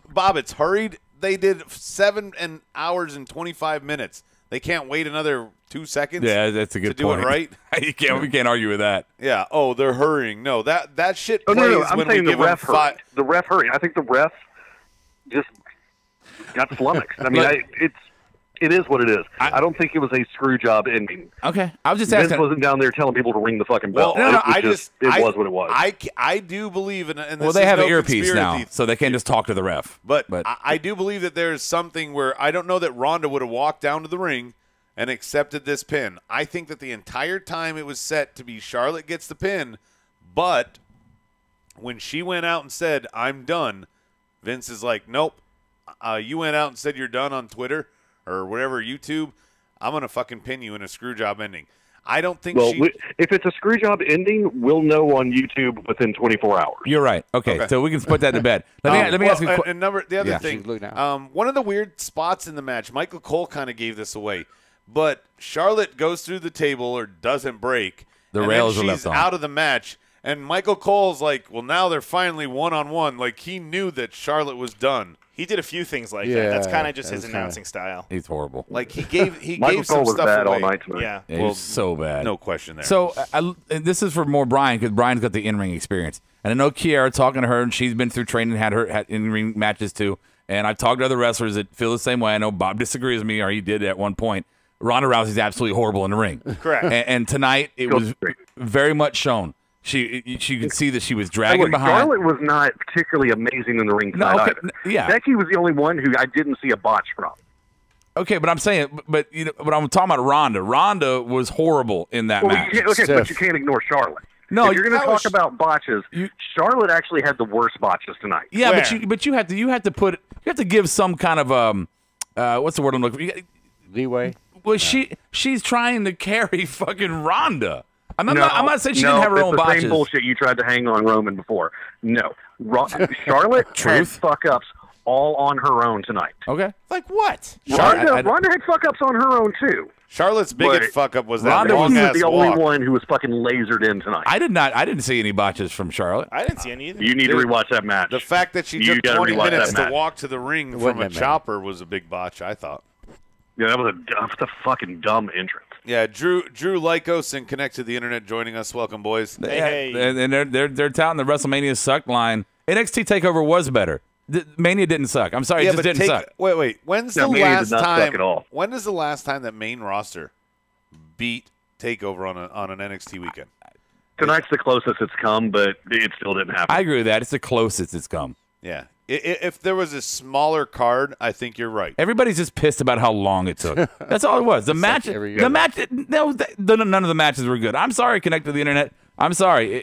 Bob, it's hurried. They did 7 hours and 25 minutes. They can't wait another 2 seconds. Yeah, that's a good point. To do it right. We can't argue with that. Yeah. Oh, they're hurrying. No, that shit plays no. I'm when saying we the give ref them 5. The ref hurried. I think the ref just got flummoxed. I mean, it is what it is. I don't think it was a screw job ending. Okay, I was just Vince asking. wasn't down there telling people to ring the fucking bell. Well, it was what it was. I do believe, and this well, they have no an earpiece now, conspiracy, so they can't just talk to the ref. But I do believe that there's something where I don't know that Ronda would have walked down to the ring and accepted this pin. I think that the entire time it was set to be Charlotte gets the pin, but when she went out and said, I'm done, Vince is like, nope. You went out and said you're done on Twitter or whatever, YouTube. I'm going to fucking pin you in a screw job ending. I don't think if it's a screw job ending, we'll know on YouTube within 24 hours. You're right. Okay, so we can put that to bed. Let me ask you a question. The other thing, one of the weird spots in the match, Michael Cole kind of gave this away, but Charlotte goes through the table or doesn't break. The rails are left she's on. out of the match, and Michael Cole's like, well, now they're finally one-on-one. Like, he knew that Charlotte was done. He did a few things like that. That's kind of just his announcing style. He's horrible. Like, he gave Michael some Cole was stuff bad away. all night tonight. Yeah. Yeah, he's so bad. No question there. So and this is for more Brian because Brian's got the in-ring experience. And I know Kiara talking to her, and she's been through training and had in-ring matches too. And I've talked to other wrestlers that feel the same way. I know Bob disagrees with me, or he did at one point. Ronda Rousey's absolutely horrible in the ring. Correct. And tonight it was very much shown. She could see that she was dragging behind. Charlotte was not particularly amazing in the ring tonight either. Yeah. Becky was the only one who I didn't see a botch from. Okay, but I'm saying, but I'm talking about Ronda. Ronda was horrible in that match. But you can't ignore Charlotte. No, if you're going to talk about botches, Charlotte actually had the worst botches tonight. Yeah, but you have to give some kind of what's the word I'm looking for? Leeway. Well, she's trying to carry fucking Ronda. I'm not saying she didn't have her own botches. It's the same bullshit you tried to hang on Roman before. No, Charlotte had fuck ups all on her own tonight. Okay, like what? Ronda had fuck ups on her own too. Charlotte's biggest fuck up was that Ronda was the only walk. one who was fucking lasered in tonight. I didn't see any botches from Charlotte. I didn't see any either. You need to rewatch that match. The fact that she took 20 minutes to walk to the ring from a chopper was a big botch, I thought. Yeah, that was a fucking dumb entrance. Yeah, Drew Lycos and Connect to the Internet joining us. Welcome, boys. Hey. And they're touting the WrestleMania sucked line. NXT TakeOver was better. Mania didn't suck. I'm sorry, it just didn't suck. Wait. When's the Mania last did not time? suck at all. When is the last time that main roster beat TakeOver on an NXT weekend? Tonight's the closest it's come, but it still didn't happen. I agree with that. It's the closest it's come. Yeah. If there was a smaller card, I think you're right. Everybody's just pissed about how long it took. That's all it was. The match. None of the matches were good. I'm sorry, Connect to the Internet. I'm sorry.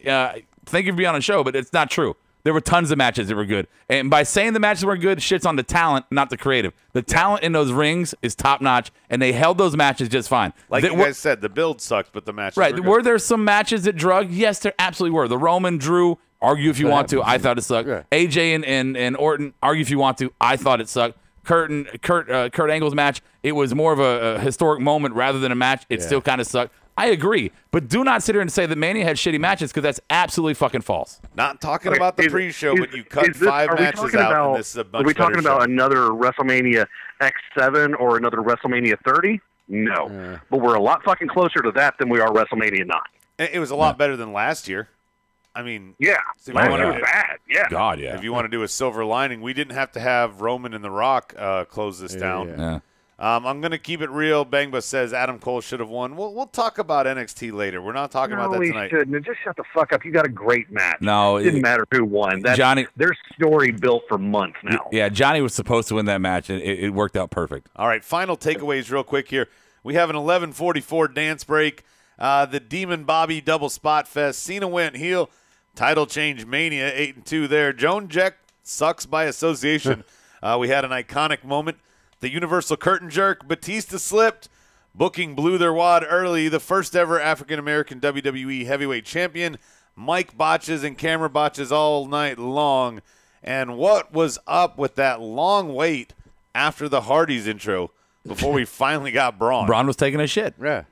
Thank you for being on the show, but it's not true. There were tons of matches that were good. And by saying the matches were good, shit's on the talent, not the creative. The talent in those rings is top-notch, and they held those matches just fine. Like you guys said, the build sucked, but the matches were good. Were there some matches that drug? Yes, there absolutely were. The Roman, Drew, argue if you want to. I thought it sucked. Yeah. AJ and Orton, argue if you want to. I thought it sucked. Kurt Angle's match, it was more of a historic moment rather than a match. It still kind of sucked. I agree, but do not sit here and say that Mania had shitty matches because that's absolutely fucking false. Not talking about the pre-show, but you cut 5 matches out, and this is a bunch. Are we talking about show. another WrestleMania X7 or another WrestleMania 30? No, but we're a lot fucking closer to that than we are WrestleMania 9. It was a lot better than last year. I mean, last year was bad. Yeah, God, yeah. If you want to do a silver lining, we didn't have to have Roman and The Rock close this down. Yeah. I'm going to keep it real. Bangba says Adam Cole should have won. We'll talk about NXT later. We're not talking about that tonight. No, shouldn't. Just shut the fuck up. You got a great match. No, it didn't matter who won. Their story built for months now. Yeah, Johnny was supposed to win that match, and it worked out perfect. All right, final takeaways real quick here. We have an 11:44 dance break. The Demon Bobby double spot fest. Cena went heel. Title change Mania 8-2 there. Joan Jett sucks by association. We had an iconic moment. The Universal Curtain Jerk. Batista slipped. Booking blew their wad early. The first ever African-American WWE Heavyweight Champion. Mic botches and camera botches all night long. And what was up with that long wait after the Hardys intro before we finally got Braun? Braun was taking a shit. Yeah.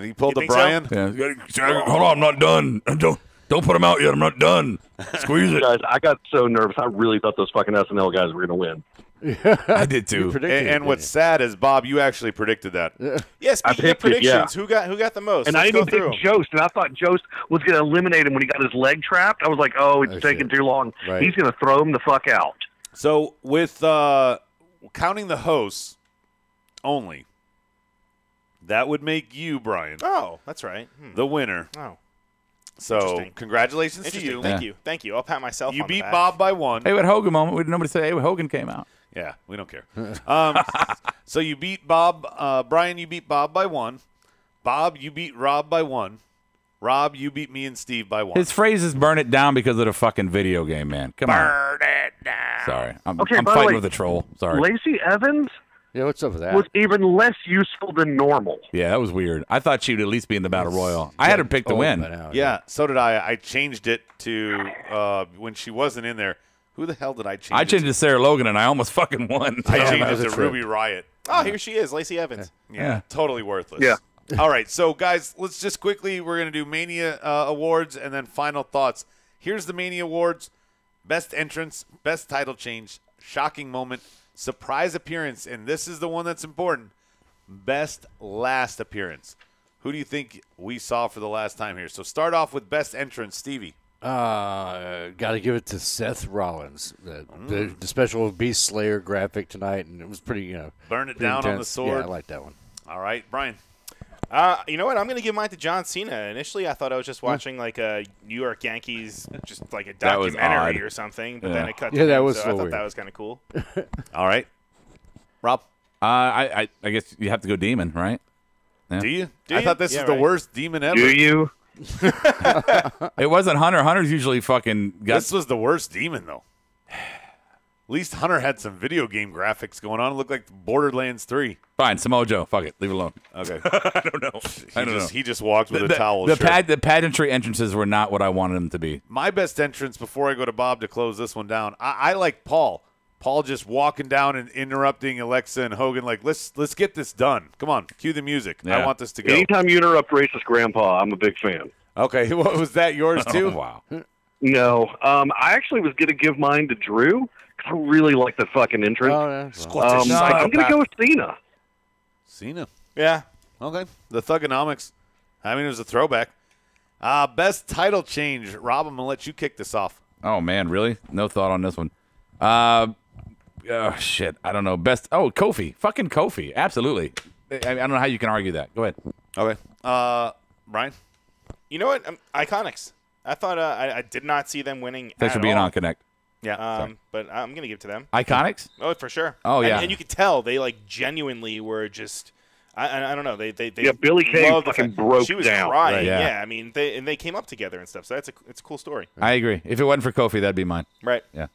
He pulled the Brian. So? Yeah. Hold on, I'm not done. Don't put him out yet. I'm not done. Squeeze it. Guys, I got so nervous. I really thought those fucking SNL guys were going to win. I did too. And what's sad is, Bob, you actually predicted that. Yeah, speaking of predictions, who got the most? And I didn't even pick Jost, and I thought Jost was going to eliminate him when he got his leg trapped. I was like, it's taking too long. Right. He's going to throw him the fuck out. So with counting the hosts only, that would make you, Brian. Oh, that's right. The winner. Oh. So congratulations to you. Thank you. I'll pat myself You on the beat back. Bob by 1. Hey, with Hogan moment, nobody said, hey, Hogan came out. Yeah, we don't care. So you beat Bob. Brian, you beat Bob by 1. Bob, you beat Rob by 1. Rob, you beat me and Steve by 1. His phrase is burn it down because of the fucking video game, man. Come on. Burn it down. Sorry. I'm Okay, by the fighting way, with a troll. Sorry. Lacey Evans Yeah, what's up with that? was even less useful than normal. Yeah, that was weird. I thought she would at least be in the Battle Royal. I had her pick to win. Yeah, so did I. I changed it to when she wasn't in there. Who the hell did I change I changed it to Sarah Logan, and I almost fucking won. I that changed was it a to trip. Ruby Riott. Oh, here she is, Lacey Evans. Yeah, totally worthless. Yeah. All right, so guys, let's just quickly, we're going to do Mania Awards and then final thoughts. Here's the Mania Awards. Best entrance, best title change, shocking moment, surprise appearance, and this is the one that's important. Best last appearance. Who do you think we saw for the last time here? So start off with best entrance, Stevie. Got to give it to Seth Rollins. The special Beast Slayer graphic tonight, and it was pretty, Burn it pretty down on intense. the sword. Yeah, I like that one. All right, Brian. You know what? I'm going to give mine to John Cena. Initially, I thought I was just watching like a New York Yankees, just like a That was documentary odd. or something. But Yeah. then it cut. Yeah, to that him, was so so I thought weird. that was kind of cool. All right. Rob, I guess you have to go Demon, right? do you? Do I you? that this Yeah, was the right. worst demon ever. Do you? It wasn't Hunter. Hunter's usually fucking got. This was the worst demon, though. At least Hunter had some video game graphics going on. It looked like Borderlands 3. Fine, Samoa Joe. Fuck it. Leave it alone. Okay. I don't know. I don't know. He just walked with a The, towel. the, sure. the pageantry entrances were not what I wanted them to be. My best entrance before I go to Bob to close this one down. I like Paul. Paul just walking down and interrupting Alexa and Hogan. Like, let's get this done. Come on, cue the music. I Yeah. want this to go. Anytime you interrupt racist grandpa, I'm a big fan. Okay, what was that? Yours too? Oh, wow. No, I actually was going to give mine to Drew because I really like the fucking entrance. Oh, yeah. Squat the I'm going to go with Cena. Cena. Yeah. Okay. The Thugonomics. I mean, it was a throwback. Best title change. Rob, I'm going to let you kick this off. Oh, man, really? No thought on this one. Shit. I don't know. Best. Oh, Kofi. Fucking Kofi. Absolutely. I don't know how you can argue that. Go ahead. Okay. Brian? You know what? Iconics. I thought I did not see them winning. Thanks at for being all. on Connect. Yeah. But I'm going to give it to them. Iconics? Oh, for sure. Oh, yeah. And you could tell they like genuinely were just. I don't know. They Yeah, Billy Kay loved the fucking fact- broke She was down. crying. Right, yeah. Yeah. I mean, they came up together and stuff. So it's a cool story. I agree. If it wasn't for Kofi, that'd be mine. Right. Yeah.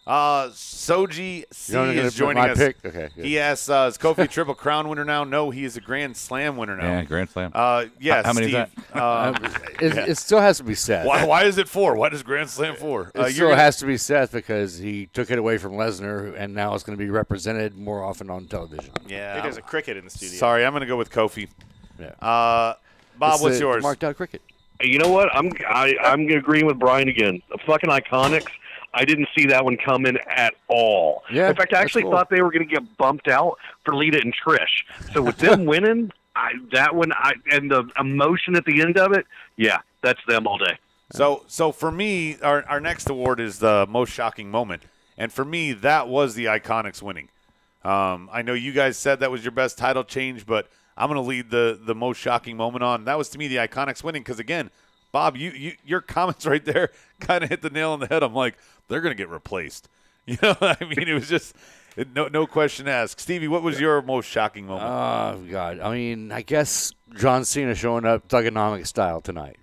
Soji C You're gonna is put joining my us. pick? Okay, good. He asks, is Kofi a Triple Crown winner now? No, he is a Grand Slam winner now. Yeah, Grand Slam. Yes, How many is Steve. that? It still has to be Seth. Why is it 4? Why does Grand Slam 4? It still has to be Seth because he took it away from Lesnar, and now it's going to be represented more often on television. I think Yeah. there's a cricket in the studio. Sorry, I'm going to go with Kofi. Yeah. Bob, It's what's the yours? Marked out cricket. You know what? I'm agreeing with Brian again. The fucking Iconics. I didn't see that one coming at all. Yeah, in fact, I that's actually cool. thought they were going to get bumped out for Lita and Trish. So with them winning, and the emotion at the end of it, yeah, that's them all day. So for me, our next award is the most shocking moment. And for me, that was the Iconics winning. I know you guys said that was your best title change, but I'm going to lead the most shocking moment on. That was, to me, the Iconics winning because, again, Bob, your comments right there kind of hit the nail on the head. I'm like, they're going to get replaced. You know, I mean, it was just no question asked. Stevie, what was your most shocking moment? Oh, God. I mean, I guess John Cena showing up Thugonomics style tonight.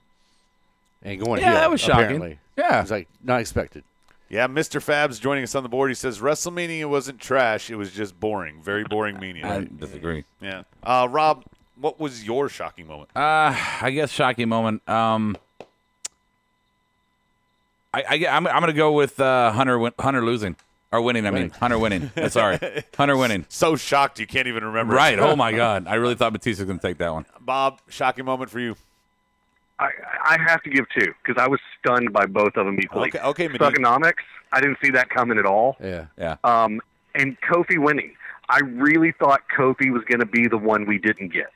And going Yeah, heel, that was shocking. apparently. Yeah. It was like not expected. Yeah, Mr. Fab's joining us on the board. He says WrestleMania wasn't trash. It was just boring. Very boring Mania. I disagree. Yeah. Rob, what was your shocking moment? I guess shocking moment. I'm going to go with Hunter losing. Or winning, I mean. Hunter winning. Sorry. Hunter winning. So shocked you can't even remember. Right. Oh, my God. I really thought Batista was going to take that one. Bob, shocking moment for you. I have to give two because I was stunned by both of them equally. Okay, Medina. Thugonomics, I didn't see that coming at all. Yeah. Yeah. And Kofi winning. I really thought Kofi was going to be the one we didn't get.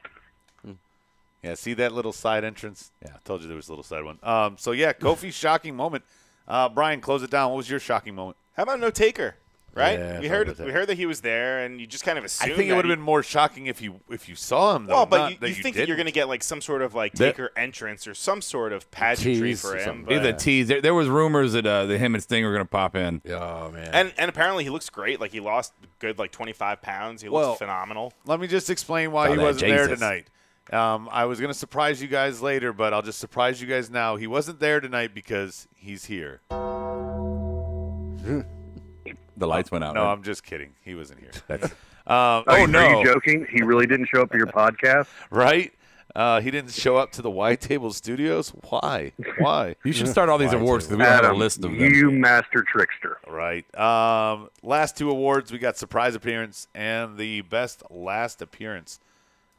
Yeah, see that little side entrance? Yeah, I told you there was a little side one. So, yeah, Kofi's shocking moment. Brian, close it down. What was your shocking moment? How about no Taker? right? Yeah, we something heard like we heard that he was there, and you just kind of I assumed. think it would have been more shocking if you saw him, though. Well, but not you that think that you're didn't. going to get like some sort of like taker entrance or some sort of pageantry Tease for or him. something. But, Either tease. There was rumors that him and Sting were going to pop in. Oh man. and apparently he looks great. Like he lost good like 25 pounds. He looks phenomenal. Let me just explain why Oh, he that wasn't there Jesus. tonight. I was going to surprise you guys later, but I'll just surprise you guys now. He wasn't there tonight because he's here. The lights went out. No, right? I'm just kidding. He wasn't here. That's- Are you joking? He really didn't show up to your podcast? Right? He didn't show up to the White Table Studios. Why? Why? you should start all these awards because we don't have a Adam, list of them. you master trickster. Right. Last two awards, we got surprise appearance and the best last appearance.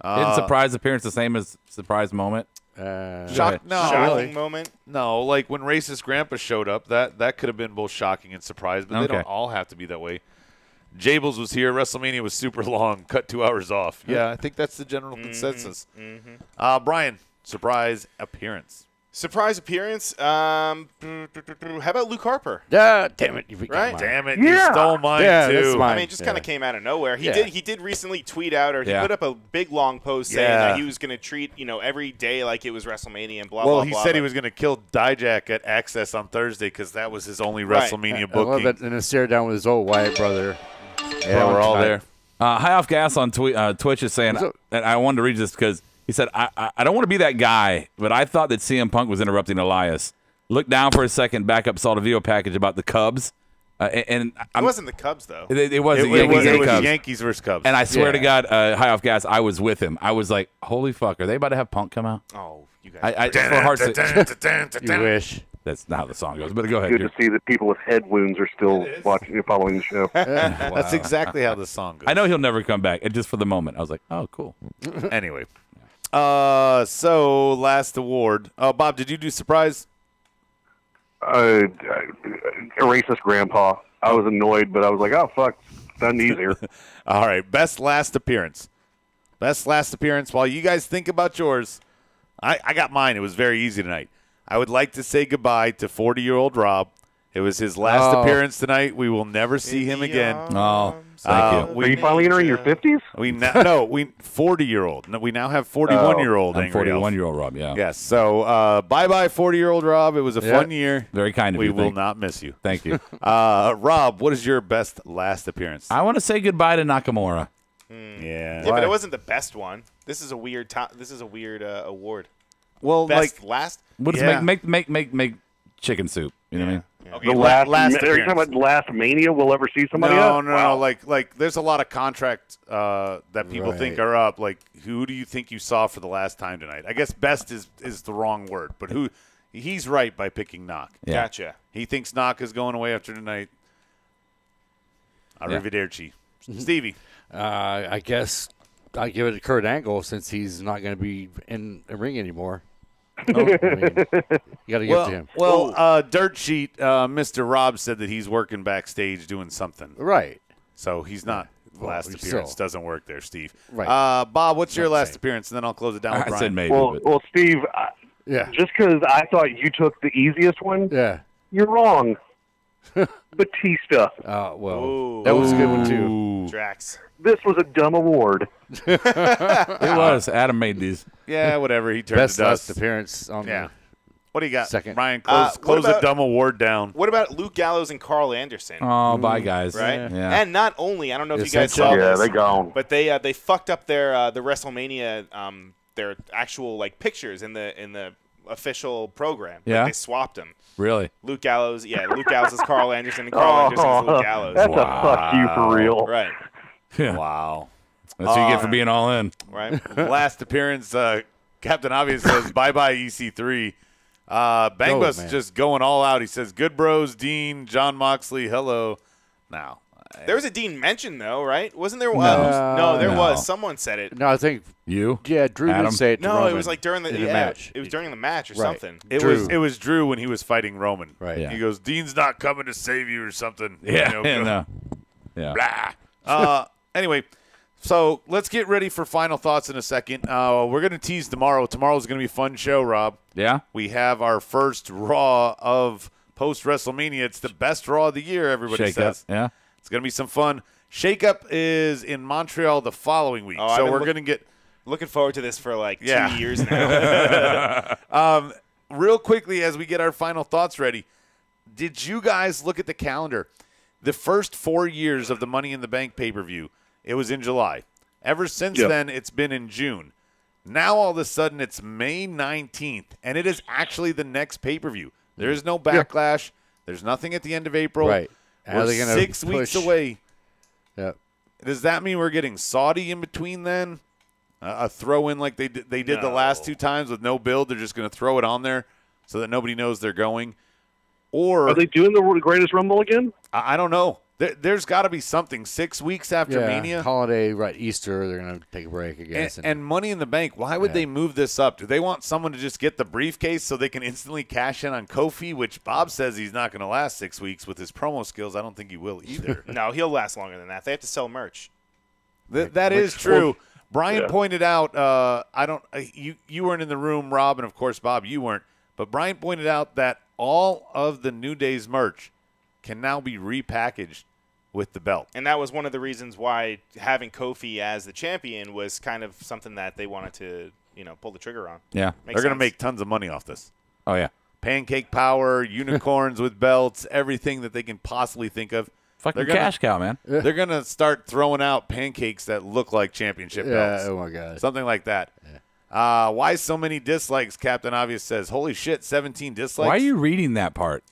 Isn't surprise appearance the same as surprise moment? Shock? No, Shocking moment. no. Like when racist grandpa showed up, that could have been both shocking and surprise, but they Okay. don't all have to be that way. Jables was here. WrestleMania was super long. Cut 2 hours off. Yeah, I think that's the general consensus. Brian, surprise appearance. Surprise appearance. How about Luke Harper? Yeah, damn it. You forgot Right? mine. Damn it, Yeah. you stole mine Yeah, too. that's mine. I mean, it just kind of came out of nowhere. He Yeah. did recently tweet out, or he Yeah. put up a big long post saying Yeah. that he was going to treat every day like it was WrestleMania and blah Well, blah. he blah, said he but- was going to kill Dijak at Access on Thursday because that was his only Right. WrestleMania I love booking. it. And then stare down with his old Wyatt brother. Yeah, we're all there. High Off Gas on Twitch is saying, So- and I wanted to read this because he said, I don't want to be that guy, but I thought that CM Punk was interrupting Elias. Looked down for a second, back up, saw the video package about the Cubs. And It wasn't the Cubs though. it was It the Yankees and was Cubs. Yankees versus Cubs. And I swear to Yeah. God, High Off Gas, I was with him. I was like, holy fuck, are they about to have Punk come out? Oh, you guys. I just for heart's sake. You wish. That's not how the song goes, but go ahead. Good to see that people with head wounds are still following the show. That's exactly how the song goes. I know he'll never come back. And just for the moment, I was like, oh, cool. Anyway. So last award. Bob, did you do surprise? A racist grandpa. I was annoyed, but I was like, oh, fuck. Done easier. All right. Best last appearance. Best last appearance. While you guys think about yours, I got mine. It was very easy tonight. I would like to say goodbye to 40-year-old Rob. It was his last appearance tonight. We will never see him again. Oh, thank you. Are you finally entering your 50s? We 40-year-old. No, we now have 41-year-old. I'm 41-year-old Rob, yeah. Yes. So bye-bye, 40-year-old Rob. It was a fun year. Very kind of We you. will Thank- not miss you. Thank you. Rob, what is your best last appearance? I want to say goodbye to Nakamura. Yeah. Yeah, but it wasn't the best one. This is a weird. Award. Well, Best last. What does Yeah. make chicken soup? You know what I mean? Okay, The last last, are you appearance. talking about the last Mania we'll ever see somebody No, else? no. Like there's a lot of contract that people think are up. Like, who do you think you saw for the last time tonight? I guess best is the wrong word, but who? He's right by picking Knock. Yeah. Gotcha. He thinks Knock is going away after tonight. Arrivederci. Stevie. I guess I give it to Kurt Angle since he's not going to be in a ring anymore. I mean, you got to give it to him. Dirt Sheet, Mr. Rob said that he's working backstage doing something. Right. So he's not. Last Well, appearance still. doesn't work there, Steve. Right. Bob, what's your Not last saying. appearance? And then I'll close it down with I Brian. said maybe. Well, but Steve, Yeah. just because I thought you took the easiest one, Yeah. you're wrong. Batista. Well, Ooh. that was a good one, too. Ooh. Drax. This was a dumb award. It was. Adam made these. Yeah, whatever. He turned Best to dust. last appearance on Yeah. What do you got? Second. Brian, What close the about- dumb award down. What about Luke Gallows and Karl Anderson? Oh, bye, guys. right? Yeah. And not only, I don't know if you guys Essential. saw Yeah, this, they gone. but they fucked up their the WrestleMania their actual like pictures in the official program. Like, Yeah? they swapped them. Really? Luke Gallows is Karl Anderson, and Karl Anderson is Luke Gallows. That's a fuck you for real. Right, Yeah. Wow. That's what you get for being all in. right. Last appearance, Captain Obvious says, bye-bye EC3. Bangbus man. just going all out. He says, good bros, Dean, John Moxley, hello. Now, There was a Dean mention though, right? Wasn't there? No. There No. was. Someone said it. No, I think, You? yeah, Drew Adam? did say it to No, it Roman was like during the in match. It was during the match or Right. something. it was Drew when he was fighting Roman. Right. Yeah. He goes, Dean's not coming to save you or something. Yeah. You know, No. Yeah. blah. Anyway, so let's get ready for final thoughts in a second. We're going to tease tomorrow. Tomorrow's going to be a fun show, Rob. Yeah? We have our first Raw of post-WrestleMania. It's the best Raw of the year, everybody Shake says. up. Yeah? It's going to be some fun. Shake-Up is in Montreal the following week, so we're going to get looking forward to this for like 2 years now. Real quickly, as we get our final thoughts ready, did you guys look at the calendar? The first 4 years of the Money in the Bank pay-per-view, it was in July. Ever since then, it's been in June. Now, all of a sudden, it's May 19th, and it is actually the next pay-per-view. There is no backlash. There's nothing at the end of April. Right. We're 6 weeks away. Yep. Does that mean we're getting Saudi in between then? A throw-in like they did the last 2 times with no build? They're just going to throw it on there so that nobody knows they're going? Or are they doing the Greatest Rumble again? I don't know. There's got to be something. 6 weeks after Mania. Holiday, right, Easter, they're going to take a break, I guess. And Money in the Bank, why would they move this up? Do they want someone to just get the briefcase so they can instantly cash in on Kofi, which Bob says he's not going to last 6 weeks with his promo skills? I don't think he will either. No, he'll last longer than that. They have to sell merch. That is true. Brian pointed out, you weren't in the room, Rob, and of course, Bob, you weren't. But Brian pointed out that all of the New Day's merch can now be repackaged with the belt. And that was one of the reasons why having Kofi as the champion was kind of something that they wanted to, pull the trigger on. Yeah. They're going to make tons of money off this. Oh, yeah. Pancake power, unicorns with belts, everything that they can possibly think of. Fucking cash cow, man. They're going to start throwing out pancakes that look like championship belts. Oh, my God. Something like that. Yeah. Why so many dislikes? Captain Obvious says, holy shit, 17 dislikes. Why are you reading that part?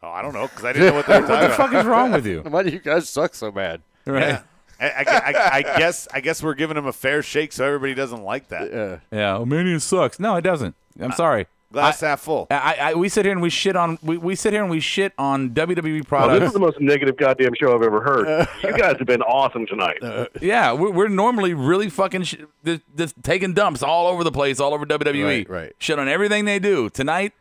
Oh, I don't know, because I didn't know what they were talking about. What the fuck is wrong with you? Why do you guys suck so bad? Right. Yeah. I guess we're giving them a fair shake so everybody doesn't like that. Yeah. Mania sucks. No, it doesn't. I'm sorry. Glass half full. We sit here and we shit on we sit here and we shit on WWE products. Oh, this is the most negative goddamn show I've ever heard. You guys have been awesome tonight. Yeah, we're normally really fucking just taking dumps all over the place, all over WWE. Right. Shit on everything they do. Tonight,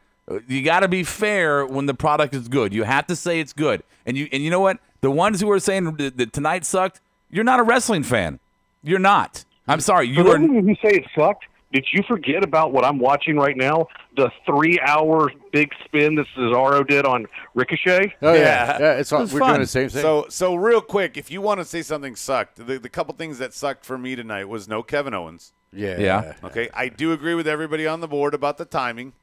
you got to be fair when the product is good. You have to say it's good. And you know what? The ones who are saying that tonight sucked, you're not a wrestling fan. You're not. I'm sorry. You are. Who say it sucked? Did you forget about what I'm watching right now? The 3-hour big spin that Cesaro did on Ricochet? Oh, yeah. We're fun. doing the same thing. So real quick, if you want to say something sucked, the couple things that sucked for me tonight was no Kevin Owens. Yeah. Okay, I do agree with everybody on the board about the timing.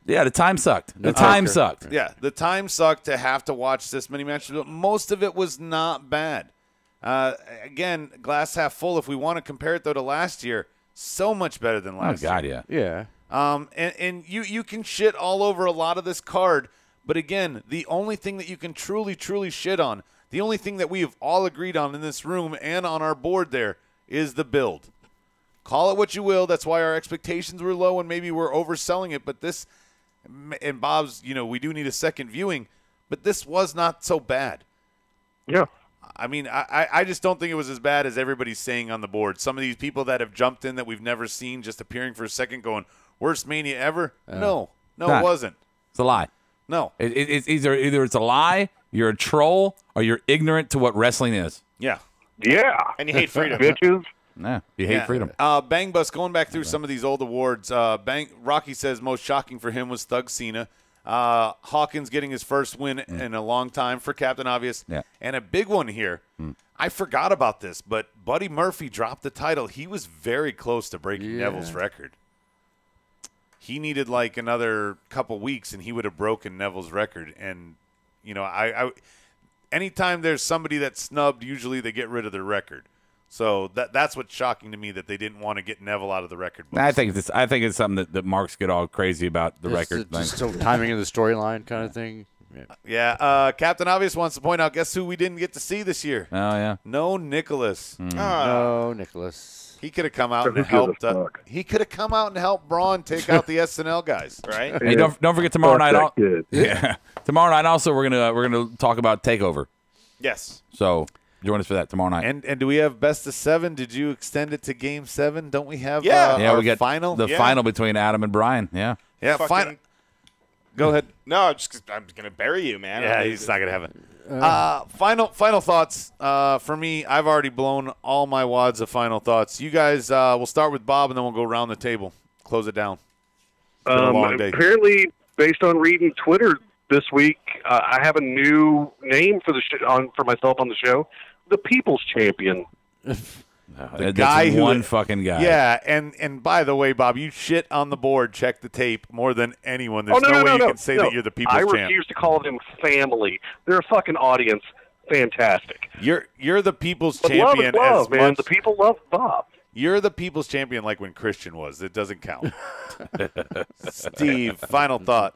Yeah, the time sucked. The time sucked. Yeah, the time sucked to have to watch this many matches, but most of it was not bad. Again, glass half full. If we want to compare it, though, to last year, so much better than last year. Oh, God, yeah. Yeah. And you can shit all over a lot of this card, but again, the only thing that you can truly shit on, the only thing that we have all agreed on in this room and on our board there is the build. Call it what you will. That's why our expectations were low and maybe we're overselling it. But this, and Bob's, we do need a second viewing, but this was not so bad. Yeah. I mean, I just don't think it was as bad as everybody's saying on the board. Some of these people that have jumped in that we've never seen just appearing for a second going, worst Mania ever? No, it wasn't. It's a lie. No. It's either it's a lie, you're a troll, or you're ignorant to what wrestling is. Yeah. Yeah. And you hate freedom. Bitches. Yeah, you hate freedom. Bang Bus, going back through some of these old awards, Rocky says most shocking for him was Thug Cena. Hawkins getting his first win in a long time for Captain Obvious. Yeah. And a big one here. I forgot about this, but Buddy Murphy dropped the title. He was very close to breaking Neville's record. He needed like another couple weeks, and he would have broken Neville's record. And, I anytime there's somebody that's snubbed, usually they get rid of their record. So that's what's shocking to me, that they didn't want to get Neville out of the record books. I think it's something that Marks get all crazy about the record thing. Just timing of the storyline kind of thing. Yeah. Captain Obvious wants to point out, guess who we didn't get to see this year? Oh, yeah. No Nicholas. No, Nicholas. He could have come out and helped. He could have come out and helped Braun take out the SNL guys, right? Hey, don't forget tomorrow night. Tomorrow night also we're gonna talk about Takeover. Yes. So join us for that tomorrow night. And do we have best of 7? Did you extend it to Game 7? Don't we have? We get final. The final between Adam and Brian. Yeah. Final. Go ahead. No, I'm gonna bury you, man. Yeah, he's not gonna have it. Final thoughts for me. I've already blown all my wads of final thoughts. You guys, we'll start with Bob, and then we'll go around the table. Close it down. It's been a long day. Apparently, based on reading Twitter, this week, I have a new name for the for myself on the show, the People's Champion. The guy who one fucking guy. Yeah, and by the way, Bob, you shit on the board, check the tape more than anyone. There's no way you can say that you're the people's champ. I refuse to call them family. They're a fucking audience. Fantastic. You're the people's But champion. love, man. Much, the people love Bob. You're the people's champion like when Christian was. It doesn't count. Steve, final thought.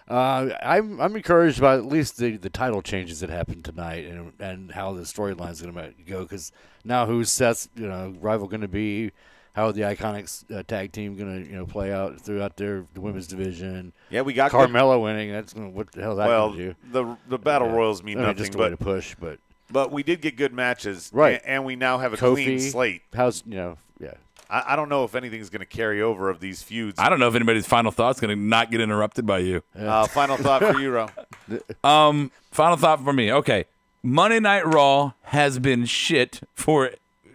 I'm encouraged by at least the title changes that happened tonight and how the storyline is going to go. Because now who's Seth's rival going to be? How are the Iconics tag team going to play out throughout the women's division? Yeah, we got Carmella winning. That's what the hell is that going to do? The battle royals mean nothing. Just a way to push, but we did get good matches, right? And we now have a Kofi, clean slate. How's I don't know if anything's going to carry over of these feuds. I don't know if anybody's final thought's going to not get interrupted by you. Final thought for you, Ro. Final thought for me. Okay, Monday Night Raw has been shit for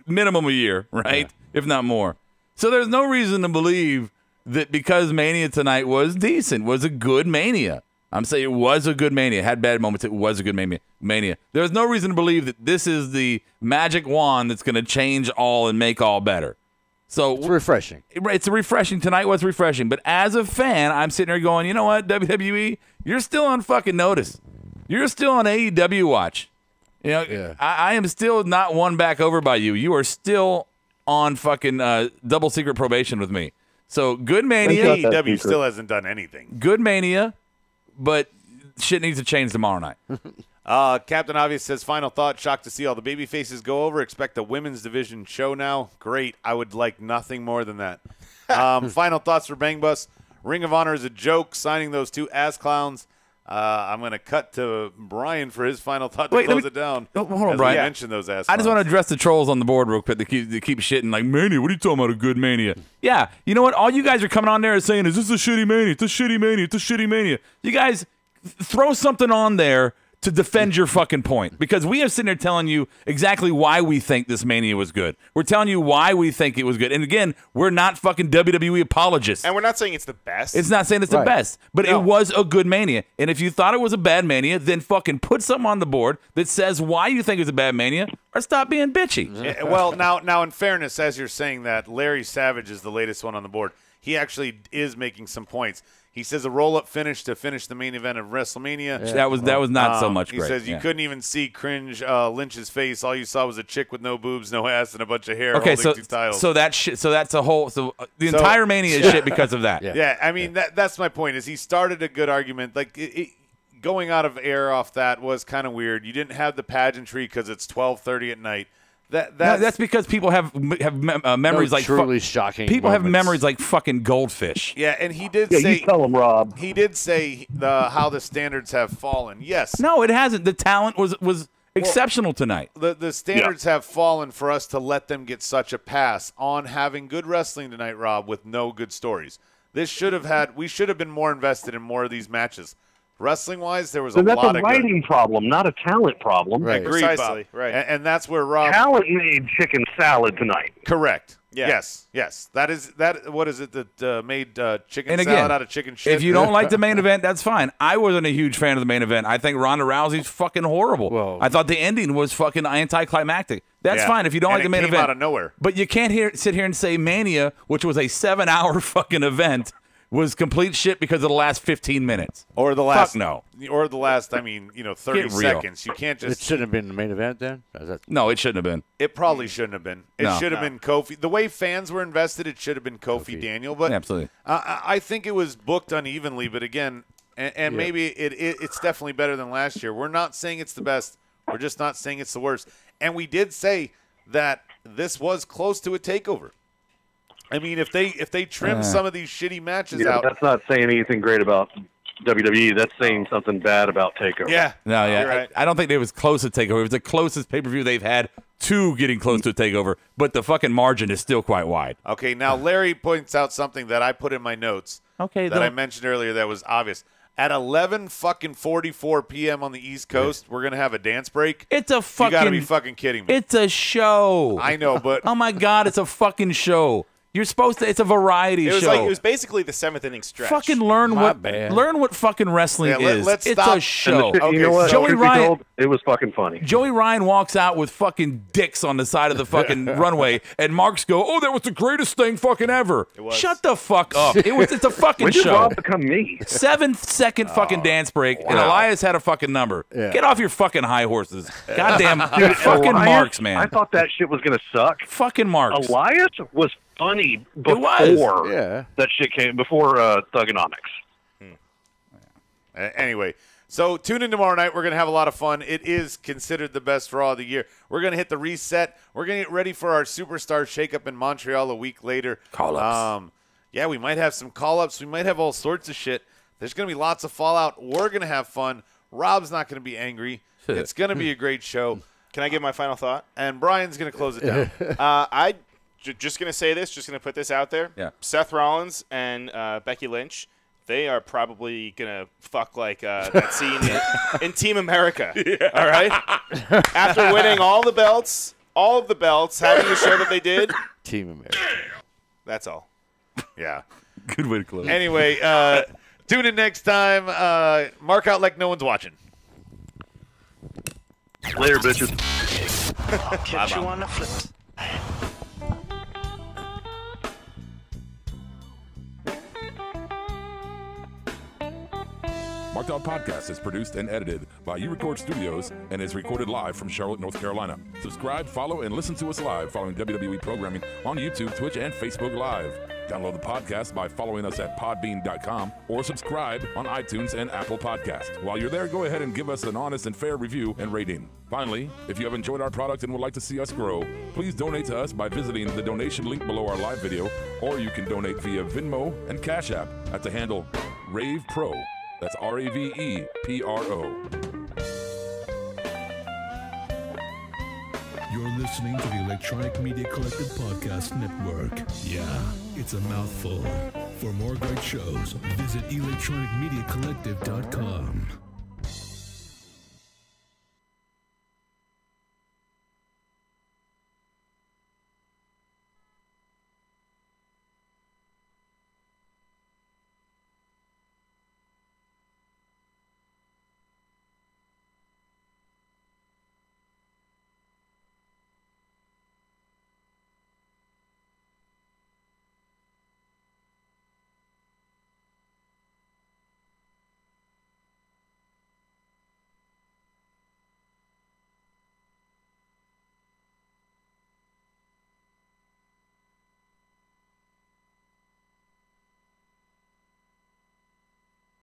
minimum a year, right? Yeah. If not more. So there's no reason to believe that because Mania tonight was decent, was a good Mania. I'm saying it was a good Mania. It had bad moments. It was a good Mania. There's no reason to believe that this is the magic wand that's going to change all and make all better. So it's refreshing. It's refreshing. Tonight was refreshing. But as a fan, I'm sitting there going, you know what, WWE, you're still on fucking notice. You're still on AEW watch. I am still not won back over by you. You are still on fucking double secret probation with me. So good Mania. AEW still hasn't done anything. Good Mania, but shit needs to change tomorrow night. Captain Obvious says, final thought, shocked to see all the baby faces go over. Expect a women's division show now. Great. I would like nothing more than that. Final thoughts for Bang Bus. Ring of Honor is a joke, signing those two ass clowns. I'm going to cut to Brian for his final thought to close it down. Hold on, Brian. Mention those ass clowns. I just want to address the trolls on the board real quick that keep shitting like, Mania, what are you talking about, a good Mania? Yeah, you know what? All you guys are coming on there and saying, is this a shitty Mania? It's a shitty Mania. It's a shitty Mania. You guys throw something on there to defend your fucking point, because we are sitting there telling you exactly why we think this Mania was good. We're telling you why we think it was good. And again, we're not fucking WWE apologists. And we're not saying it's the best. It's not saying it's the best, but it was a good Mania. And if you thought it was a bad Mania, then fucking put something on the board that says why you think it's a bad Mania, or stop being bitchy. Yeah, well, now in fairness, as you're saying that, Larry Savage is the latest one on the board. He actually is making some points. He says a roll-up finish to finish the main event of WrestleMania. Yeah. That was not so much great. He says you couldn't even see cringe Lynch's face. All you saw was a chick with no boobs, no ass, and a bunch of hair holding two titles. So that's shit. So that's a whole. So the entire Mania is shit because of that. Yeah, I mean that's my point. Is he started a good argument like. Going out of air off that was kind of weird. You didn't have the pageantry because it's 12:30 at night. That's because people have memories like truly shocking. People moments. have memories like fucking goldfish. Yeah, and he did say. You tell him, Rob. He did say how the standards have fallen. Yes. No, it hasn't. The talent was exceptional tonight. The standards have fallen for us to let them get such a pass on having good wrestling tonight, Rob, with no good stories. We should have been more invested in more of these matches. Wrestling-wise, there was a lot of That's a writing problem, not a talent problem. Right. Agreed, precisely. Bob. Right. And that's where Rob... Talent made chicken salad tonight. Correct. Yeah. Yes. That is that. What is it that made chicken and salad again, out of chicken shit? If you don't like the main event, that's fine. I wasn't a huge fan of the main event. I think Ronda Rousey's fucking horrible. Whoa. I thought the ending was fucking anticlimactic. That's fine if you don't like the main event. Out of nowhere. But you can't sit here and say Mania, which was a 7-hour fucking event, was complete shit because of the last 15 minutes. Or the last... Fuck no. Or the last, 30 seconds. You can't just... It shouldn't have been the main event then? No, it shouldn't have been. It probably shouldn't have been. It should have been Kofi. The way fans were invested, it should have been Kofi Daniel. But absolutely. I think it was booked unevenly. But again, and maybe it's definitely better than last year. We're not saying it's the best. We're just not saying it's the worst. And we did say that this was close to a takeover. I mean, if they trim some of these shitty matches out, that's not saying anything great about WWE. That's saying something bad about Takeover. Yeah, no, yeah. Right. I don't think it was close to Takeover. It was the closest pay-per-view they've had to getting close to a Takeover, but the fucking margin is still quite wide. Okay, now Larry points out something that I put in my notes. Okay, that I mentioned earlier that was obvious. At 11:44 p.m. on the East Coast, we're gonna have a dance break. It's a fucking. You gotta be fucking kidding me. It's a show. I know, but oh my god, it's a fucking show. You're supposed to. It's a variety It was show. it was basically the 7th inning stretch. Fucking learn what fucking wrestling is. let's it's stop. a show. You know what? Joey Truth be Ryan. told, it was fucking funny. Joey Ryan walks out with fucking dicks on the side of the fucking runway, and Marks go, "Oh, that was the greatest thing fucking ever." It was. Shut the fuck up. It's a fucking When did show. Rob become me? 7-second fucking dance break, and Elias had a fucking number. Get off your fucking high horses. Goddamn fucking Elias, Marks, man. I thought that shit was gonna suck. Fucking Marks. Elias was funny before was. that shit came, before Thugonomics. Anyway, so tune in tomorrow night. We're going to have a lot of fun. It is considered the best Raw of the year. We're going to hit the reset. We're going to get ready for our Superstar Shakeup in Montreal a week later. Call-ups. Yeah, we might have some call-ups. We might have all sorts of shit. There's going to be lots of fallout. We're going to have fun. Rob's not going to be angry. It's going to be a great show. Can I give my final thought? And Brian's going to close it down. Just going to say this, just going to put this out there. Yeah. Seth Rollins and Becky Lynch, they are probably going to fuck like that scene in Team America. Yeah. All right? After winning all of the belts, having the show that they did. Team America. That's all. Yeah. Good way to close. Anyway, tune in next time. Mark out like no one's watching. Later, bitches. I'll catch you on the flip. Marked Out Podcast is produced and edited by You Record Studios and is recorded live from Charlotte, North Carolina. Subscribe, follow, and listen to us live following WWE programming on YouTube, Twitch, and Facebook Live. Download the podcast by following us at podbean.com or subscribe on iTunes and Apple Podcasts. While you're there, go ahead and give us an honest and fair review and rating. Finally, if you have enjoyed our product and would like to see us grow, please donate to us by visiting the donation link below our live video, or you can donate via Venmo and Cash App at the handle Ravepro. That's Ravepro. You're listening to the Electronic Media Collective Podcast Network. Yeah, it's a mouthful. For more great shows, visit electronicmediacollective.com.